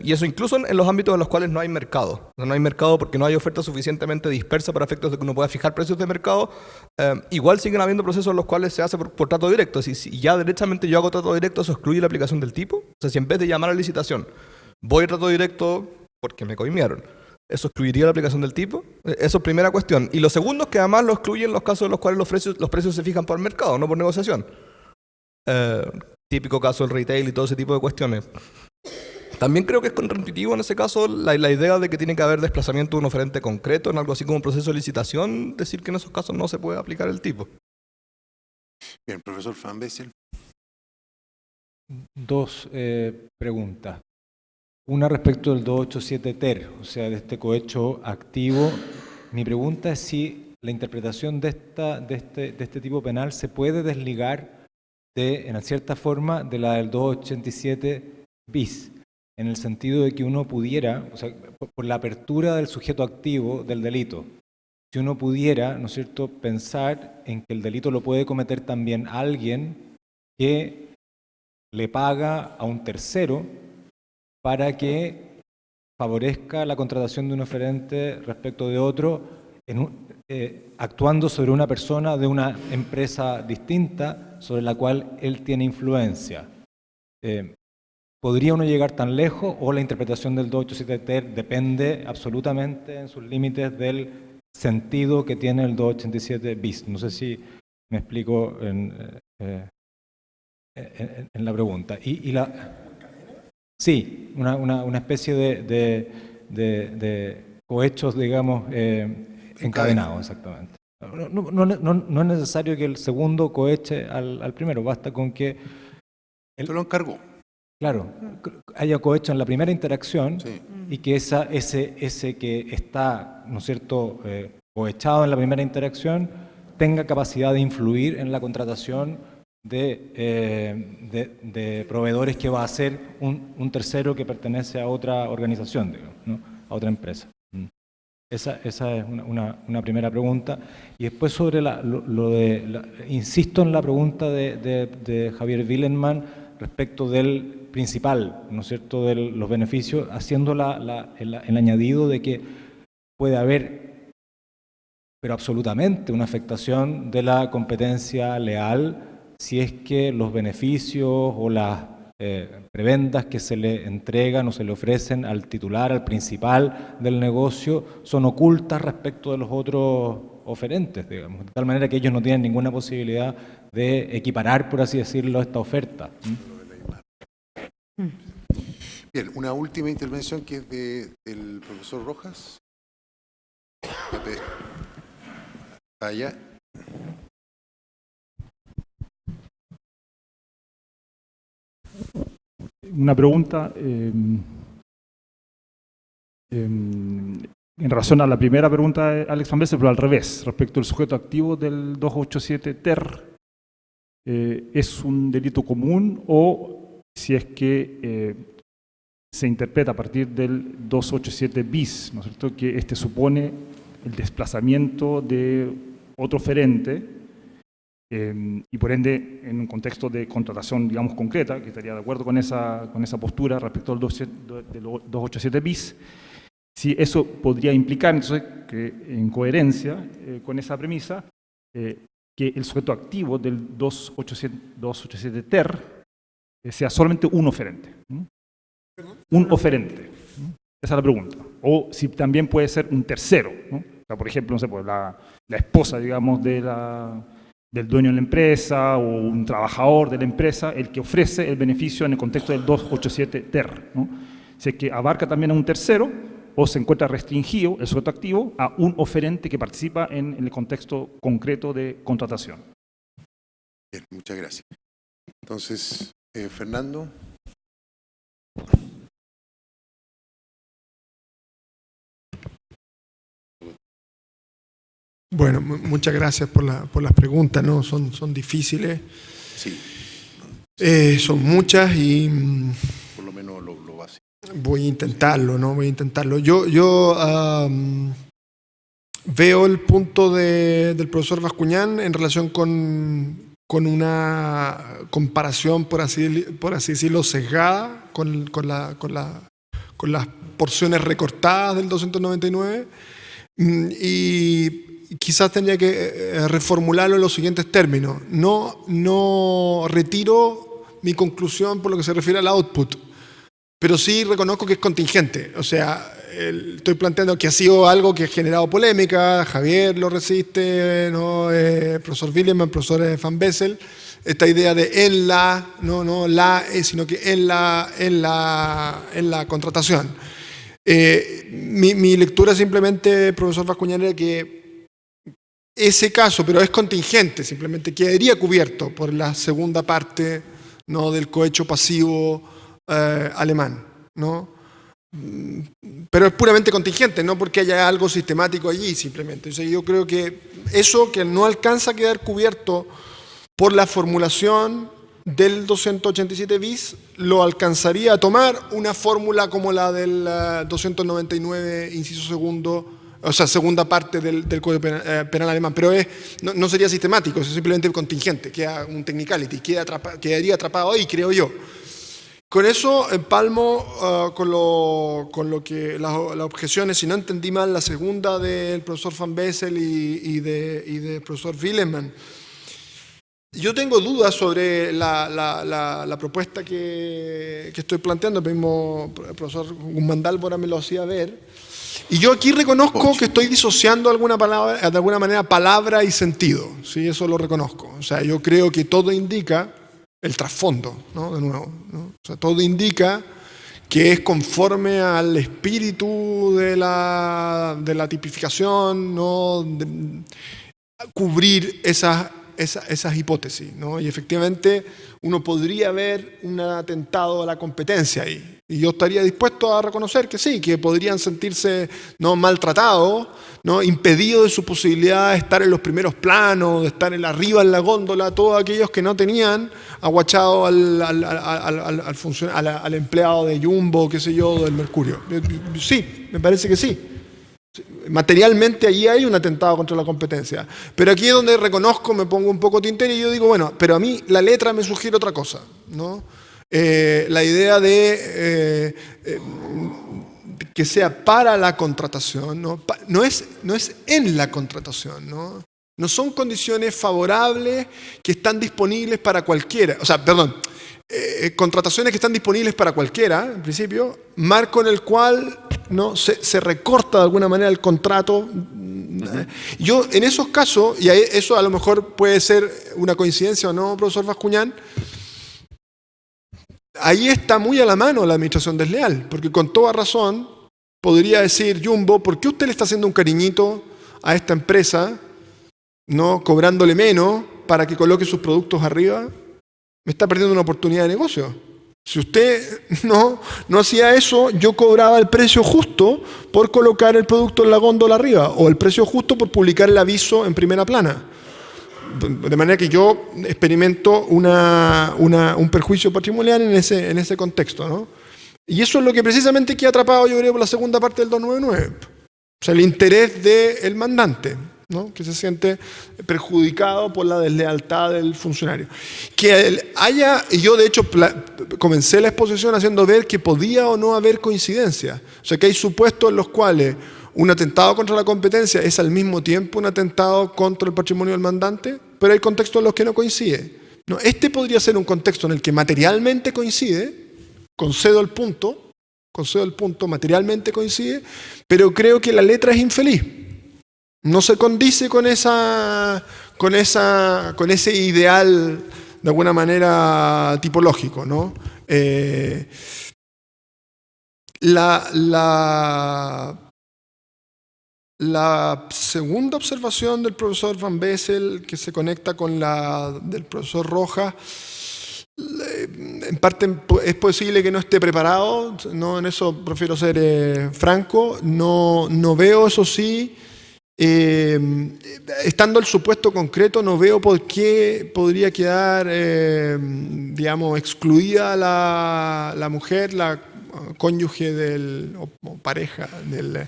Y eso incluso en los ámbitos en los cuales no hay mercado. O sea, no hay mercado porque no hay oferta suficientemente dispersa para efectos de que uno pueda fijar precios de mercado. Igual siguen habiendo procesos en los cuales se hace por trato directo. Si ya derechamente yo hago trato directo, eso excluye la aplicación del tipo. O sea, si en vez de llamar a licitación voy a trato directo porque me coimearon, ¿Eso excluiría la aplicación del tipo? Eso es primera cuestión. Y lo segundo es que además lo excluyen los casos en los cuales los precios se fijan por mercado, no por negociación. Típico caso del retail y todo ese tipo de cuestiones. También creo que es contraintuitivo en ese caso la idea de que tiene que haber desplazamiento de un oferente concreto en algo así como un proceso de licitación, decir que en esos casos no se puede aplicar el tipo. Bien, profesor Van Bessel. Dos preguntas. Una respecto del 287 TER, o sea, de este cohecho activo. Mi pregunta es si la interpretación de este tipo penal se puede desligar en cierta forma de la del 287 bis, en el sentido de que uno pudiera, o sea, por la apertura del sujeto activo del delito, si uno pudiera, ¿no es cierto?, pensar en que el delito lo puede cometer también alguien que le paga a un tercero para que favorezca la contratación de un oferente respecto de otro, actuando sobre una persona de una empresa distinta sobre la cual él tiene influencia. ¿Podría uno llegar tan lejos o la interpretación del 287 TER depende absolutamente en sus límites del sentido que tiene el 287 bis? No sé si me explico en la pregunta. Sí, una especie de cohechos, digamos, encadenados, exactamente. No es necesario que el segundo coheche al primero, basta con que... Te lo encargó. Claro, haya cohecho en la primera interacción, Sí. y que ese que está, ¿no es cierto?, cohechado en la primera interacción, tenga capacidad de influir en la contratación de proveedores que va a ser un tercero que pertenece a otra organización, digamos, ¿no?, a otra empresa. Esa es una primera pregunta. Y después sobre insisto en la pregunta de Javier Willenmann respecto del principal, ¿no es cierto?, de los beneficios, haciendo el añadido de que puede haber, pero absolutamente, una afectación de la competencia leal si es que los beneficios o las prebendas que se le entregan o se le ofrecen al titular, al principal del negocio, son ocultas respecto de los otros oferentes, digamos, de tal manera que ellos no tienen ninguna posibilidad de equiparar, por así decirlo, esta oferta. Bien, una última intervención que es del profesor Rojas. Allá. Una pregunta en relación a la primera pregunta de Alex Van Bessel, pero al revés, respecto al sujeto activo del 287 TER. ¿Es un delito común o si es que se interpreta a partir del 287 bis, ¿no es cierto?, que este supone el desplazamiento de otro oferente y por ende en un contexto de contratación, digamos, concreta, que estaría de acuerdo con esa postura respecto al 287 bis, si eso podría implicar, entonces, que en coherencia con esa premisa, que el sujeto activo del 287 TER sea solamente un oferente. Un oferente. Esa es la pregunta. O si también puede ser un tercero, ¿no? O sea, por ejemplo, no sé, pues la esposa, digamos, del dueño de la empresa o un trabajador de la empresa, el que ofrece el beneficio en el contexto del 287 TER, ¿no? Si es que abarca también a un tercero o se encuentra restringido el sujeto activo a un oferente que participa en el contexto concreto de contratación. Bien, muchas gracias. Entonces, Fernando. Bueno, muchas gracias por las preguntas, ¿no? Son difíciles. Sí. Son muchas y... Por lo menos lo básico. Voy a intentarlo, ¿no? Voy a intentarlo. Yo veo el punto del profesor Bascuñán en relación con una comparación, por así decirlo, sesgada con las porciones recortadas del 299 y quizás tendría que reformularlo en los siguientes términos. No retiro mi conclusión por lo que se refiere al output, pero sí reconozco que es contingente. O sea, estoy planteando que ha sido algo que ha generado polémica, Javier lo resiste, ¿no? Profesor Willeman, profesor Van Bessel, esta idea de en la, no la, sino que en la contratación. Mi lectura simplemente, profesor Bascuñán, era que ese caso, pero es contingente, simplemente quedaría cubierto por la segunda parte, ¿no?, del cohecho pasivo alemán, ¿no? Pero es puramente contingente, no porque haya algo sistemático allí simplemente. O sea, yo creo que eso que no alcanza a quedar cubierto por la formulación del 287 bis lo alcanzaría a tomar una fórmula como la del 299 inciso segundo, o sea, segunda parte del Código Penal alemán, pero no sería sistemático, es simplemente contingente, queda un technicality, quedaría atrapado ahí, creo yo. Con eso empalmo con lo que las objeciones, si no entendí mal, la segunda del profesor Van Bessel y del profesor Willeman. Yo tengo dudas sobre la propuesta que estoy planteando, el mismo profesor Guzmán Dálvora me lo hacía ver. Y yo aquí reconozco que estoy disociando de alguna manera palabra y sentido, ¿sí? Eso lo reconozco. O sea, yo creo que todo indica el trasfondo, ¿no? De nuevo, ¿no? O sea, todo indica que es conforme al espíritu de la tipificación, ¿no? Cubrir esas hipótesis, ¿no? Y efectivamente uno podría ver un atentado a la competencia ahí. Y yo estaría dispuesto a reconocer que sí, que podrían sentirse, ¿no?, maltratados, ¿no?, impedidos de su posibilidad de estar en los primeros planos, de estar arriba en la góndola, todos aquellos que no tenían aguachado al empleado de Jumbo, qué sé yo, del Mercurio. Sí, me parece que sí. Materialmente allí hay un atentado contra la competencia. Pero aquí es donde reconozco, me pongo un poco tintero y yo digo, bueno, pero a mí la letra me sugiere otra cosa, ¿no? La idea de que sea para la contratación, ¿no? No es en la contratación, ¿no? No son condiciones favorables que están disponibles para cualquiera. O sea, perdón, contrataciones que están disponibles para cualquiera, en principio, marco en el cual, ¿no?, se recorta de alguna manera el contrato. Yo, en esos casos, y eso a lo mejor puede ser una coincidencia o no, profesor Bascuñán, ahí está muy a la mano la administración desleal, porque con toda razón podría decir Jumbo, ¿por qué usted le está haciendo un cariñito a esta empresa, no cobrándole menos para que coloque sus productos arriba? Me está perdiendo una oportunidad de negocio. Si usted no hacía eso, yo cobraba el precio justo por colocar el producto en la góndola arriba, o el precio justo por publicar el aviso en primera plana. De manera que yo experimento un perjuicio patrimonial en ese contexto, ¿no? Y eso es lo que precisamente queda atrapado, yo creo, por la segunda parte del 299. O sea, el interés del mandante, ¿no?, que se siente perjudicado por la deslealtad del funcionario. Y yo de hecho comencé la exposición haciendo ver que podía o no haber coincidencia. O sea, que hay supuestos en los cuales un atentado contra la competencia es al mismo tiempo un atentado contra el patrimonio del mandante, pero hay contextos en los que no coincide. No, este podría ser un contexto en el que materialmente coincide, concedo el punto, materialmente coincide, pero creo que la letra es infeliz. No se condice con ese ideal de alguna manera tipológico, ¿no? La segunda observación del profesor Van Bessel, que se conecta con la del profesor Rojas, en parte es posible que no esté preparado, ¿no? En eso prefiero ser franco. No veo, eso sí, estando el supuesto concreto, no veo por qué podría quedar, digamos, excluida la mujer, la cónyuge o pareja del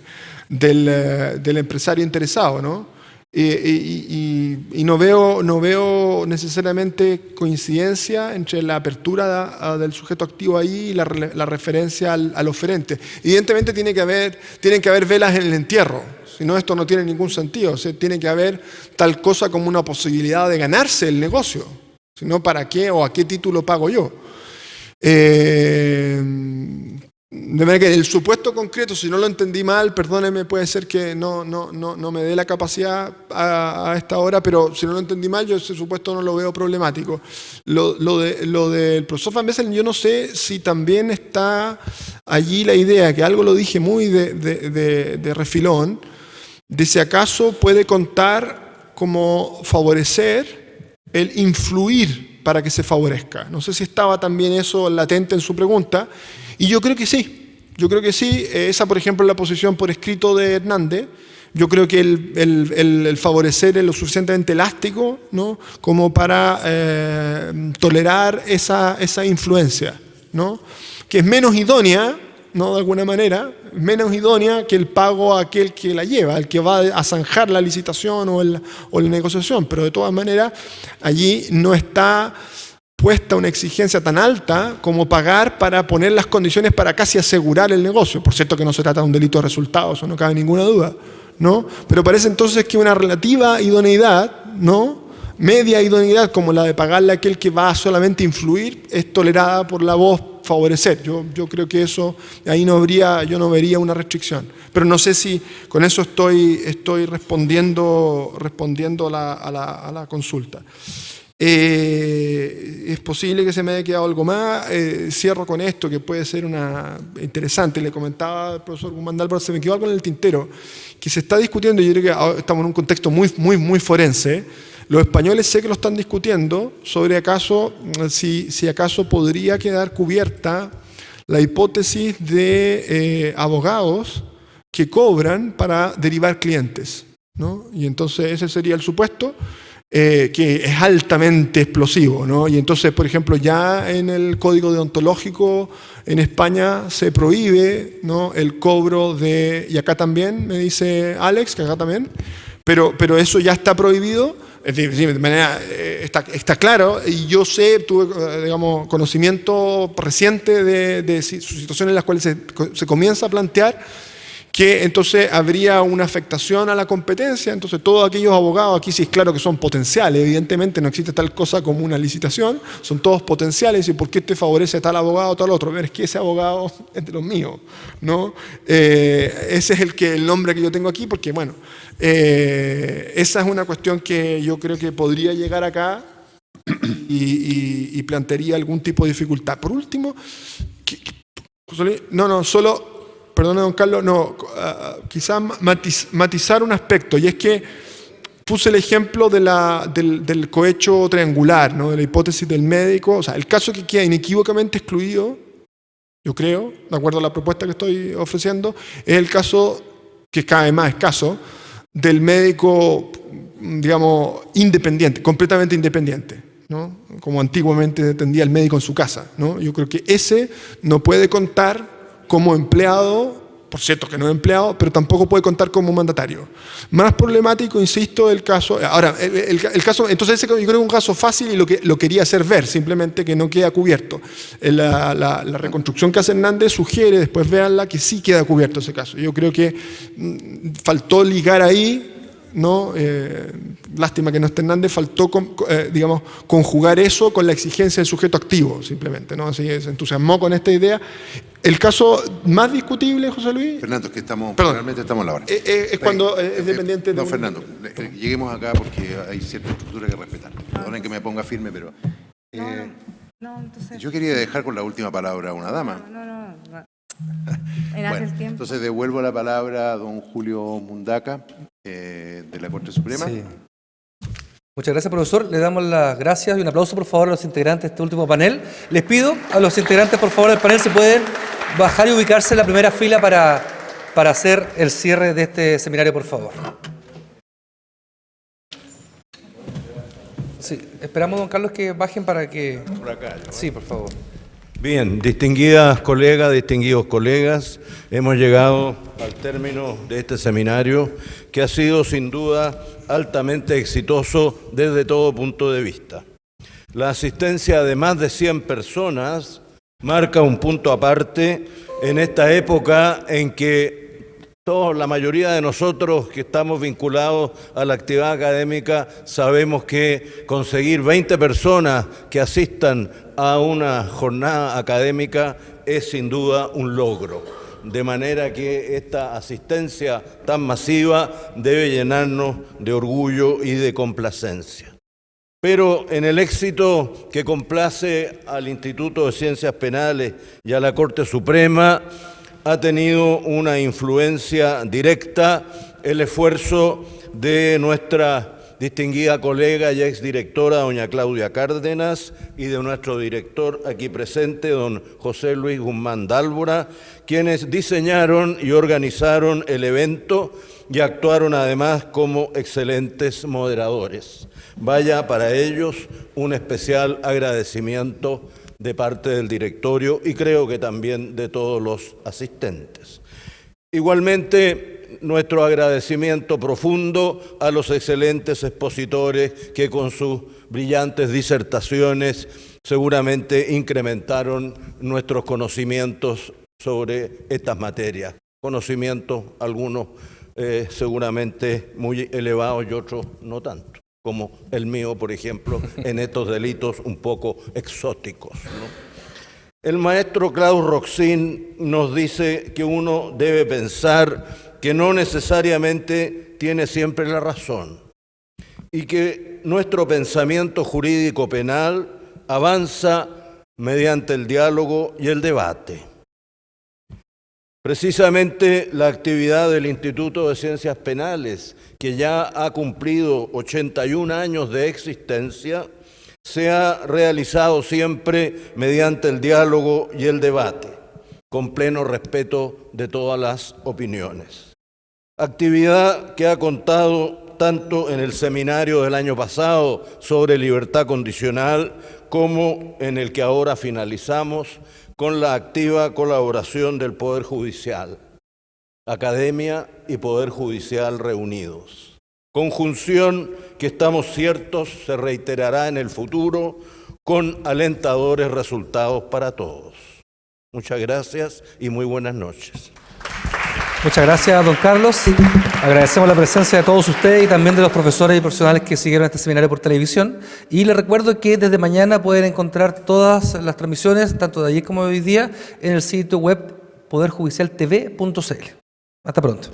empresario interesado, ¿no? Y no veo necesariamente coincidencia entre la apertura del sujeto activo ahí y la referencia al oferente. Evidentemente tienen que haber velas en el entierro, si no esto no tiene ningún sentido. O sea, tiene que haber tal cosa como una posibilidad de ganarse el negocio, si no, ¿para qué o a qué título pago yo? De manera que el supuesto concreto, si no lo entendí mal, perdóneme, puede ser que no me dé la capacidad a esta hora, pero si no lo entendí mal, yo ese supuesto no lo veo problemático. Lo del profesor Van Bessel, yo no sé si también está allí la idea, que algo lo dije muy de refilón, de si acaso puede contar como favorecer el influir para que se favorezca. No sé si estaba también eso latente en su pregunta. Y yo creo que sí, esa por ejemplo es la posición por escrito de Hernández. Yo creo que el favorecer es lo suficientemente elástico, ¿no?, como para tolerar esa influencia, ¿no?, que es menos idónea, ¿no?, de alguna manera, menos idónea que el pago a aquel que la lleva, el que va a zanjar la licitación o la negociación, pero de todas maneras allí no está puesta una exigencia tan alta como pagar para poner las condiciones para casi asegurar el negocio. Por cierto que no se trata de un delito de resultados, eso no cabe ninguna duda, ¿no? Pero parece entonces que una relativa idoneidad, ¿no?, media idoneidad como la de pagarle a aquel que va a solamente influir, es tolerada por la voz favorecer. Yo creo que eso, ahí yo no vería una restricción. Pero no sé si con eso estoy respondiendo a la consulta. Es posible que se me haya quedado algo más. Cierro con esto, que puede ser interesante. Le comentaba al profesor Guzmán Álvaro, se me quedó algo en el tintero, que se está discutiendo, y yo creo que estamos en un contexto muy forense. Los españoles sé que lo están discutiendo sobre si acaso podría quedar cubierta la hipótesis de abogados que cobran para derivar clientes, ¿no? Y entonces ese sería el supuesto. Que es altamente explosivo, ¿no? Y entonces, por ejemplo, ya en el código deontológico en España se prohíbe, ¿no?, el cobro y acá también, me dice Alex, que acá también, pero eso ya está prohibido. Es decir, de manera, está claro, y yo tuve, digamos, conocimiento reciente de situaciones en las cuales se comienza a plantear que entonces habría una afectación a la competencia. Entonces todos aquellos abogados, aquí sí es claro que son potenciales, evidentemente no existe tal cosa como una licitación, son todos potenciales, y ¿por qué te favorece a tal abogado o tal otro? Ver, es que ese abogado es de los míos, ¿no? Ese es el nombre que yo tengo aquí, porque bueno, esa es una cuestión que yo creo que podría llegar acá y plantearía algún tipo de dificultad. Por último, solo... Perdone, don Carlos, quizás matizar un aspecto, y es que puse el ejemplo del cohecho triangular, ¿no?, de la hipótesis del médico. O sea, el caso que queda inequívocamente excluido, yo creo, de acuerdo a la propuesta que estoy ofreciendo, es el caso, que es cada vez más escaso, del médico, digamos, independiente, completamente independiente, ¿no?, como antiguamente tendía el médico en su casa, ¿no? Yo creo que ese no puede contar como empleado, por cierto que no es empleado, pero tampoco puede contar como mandatario. Más problemático, insisto, el caso... Ahora, el caso, entonces ese yo creo que es un caso fácil y lo quería hacer ver, simplemente que no queda cubierto. La reconstrucción que hace Hernández sugiere, después véanla, que sí queda cubierto ese caso. Yo creo que faltó ligar ahí, ¿no? Lástima que no esté Hernández, faltó digamos, conjugar eso con la exigencia del sujeto activo, simplemente, ¿no? Así que se entusiasmó con esta idea. El caso más discutible, José Luis... Fernando, es que realmente estamos a la hora. Es cuando es dependiente de... No, Fernando, lleguemos acá porque hay cierta estructura que respetar. Perdonen que me ponga firme, pero... entonces... Yo quería dejar con la última palabra a una dama. No. Bueno, entonces devuelvo la palabra a don Julio Mundaca, de la Corte Suprema. Sí. Muchas gracias, profesor. Le damos las gracias y un aplauso, por favor, a los integrantes de este último panel. Les pido a los integrantes, por favor, del panel, si pueden bajar y ubicarse en la primera fila para hacer el cierre de este seminario, por favor. Sí, esperamos, don Carlos, que bajen para que... Por acá, ¿no? Sí, por favor. Bien, distinguidas colegas, distinguidos colegas, hemos llegado al término de este seminario que ha sido sin duda altamente exitoso desde todo punto de vista. La asistencia de más de 100 personas marca un punto aparte en esta época en que la mayoría de nosotros que estamos vinculados a la actividad académica sabemos que conseguir 20 personas que asistan a una jornada académica es sin duda un logro. De manera que esta asistencia tan masiva debe llenarnos de orgullo y de complacencia. Pero en el éxito que complace al Instituto de Ciencias Penales y a la Corte Suprema ha tenido una influencia directa el esfuerzo de nuestra distinguida colega y exdirectora, doña Claudia Cárdenas, y de nuestro director aquí presente, don José Luis Guzmán Dálvora, quienes diseñaron y organizaron el evento y actuaron además como excelentes moderadores. Vaya para ellos un especial agradecimiento de parte del directorio y creo que también de todos los asistentes. Igualmente, nuestro agradecimiento profundo a los excelentes expositores que con sus brillantes disertaciones seguramente incrementaron nuestros conocimientos sobre estas materias. Conocimientos, algunos seguramente muy elevados y otros no tanto, como el mío, por ejemplo, en estos delitos un poco exóticos, ¿no? El maestro Klaus Roxin nos dice que uno debe pensar que no necesariamente tiene siempre la razón y que nuestro pensamiento jurídico penal avanza mediante el diálogo y el debate. Precisamente la actividad del Instituto de Ciencias Penales, que ya ha cumplido 81 años de existencia, se ha realizado siempre mediante el diálogo y el debate, con pleno respeto de todas las opiniones. Actividad que ha contado tanto en el seminario del año pasado sobre libertad condicional como en el que ahora finalizamos con la activa colaboración del Poder Judicial, academia y Poder Judicial reunidos. Conjunción que estamos ciertos se reiterará en el futuro con alentadores resultados para todos. Muchas gracias y muy buenas noches. Muchas gracias, don Carlos. Agradecemos la presencia de todos ustedes y también de los profesores y profesionales que siguieron este seminario por televisión. Y les recuerdo que desde mañana pueden encontrar todas las transmisiones, tanto de ayer como de hoy día, en el sitio web poderjudicialtv.cl. Hasta pronto.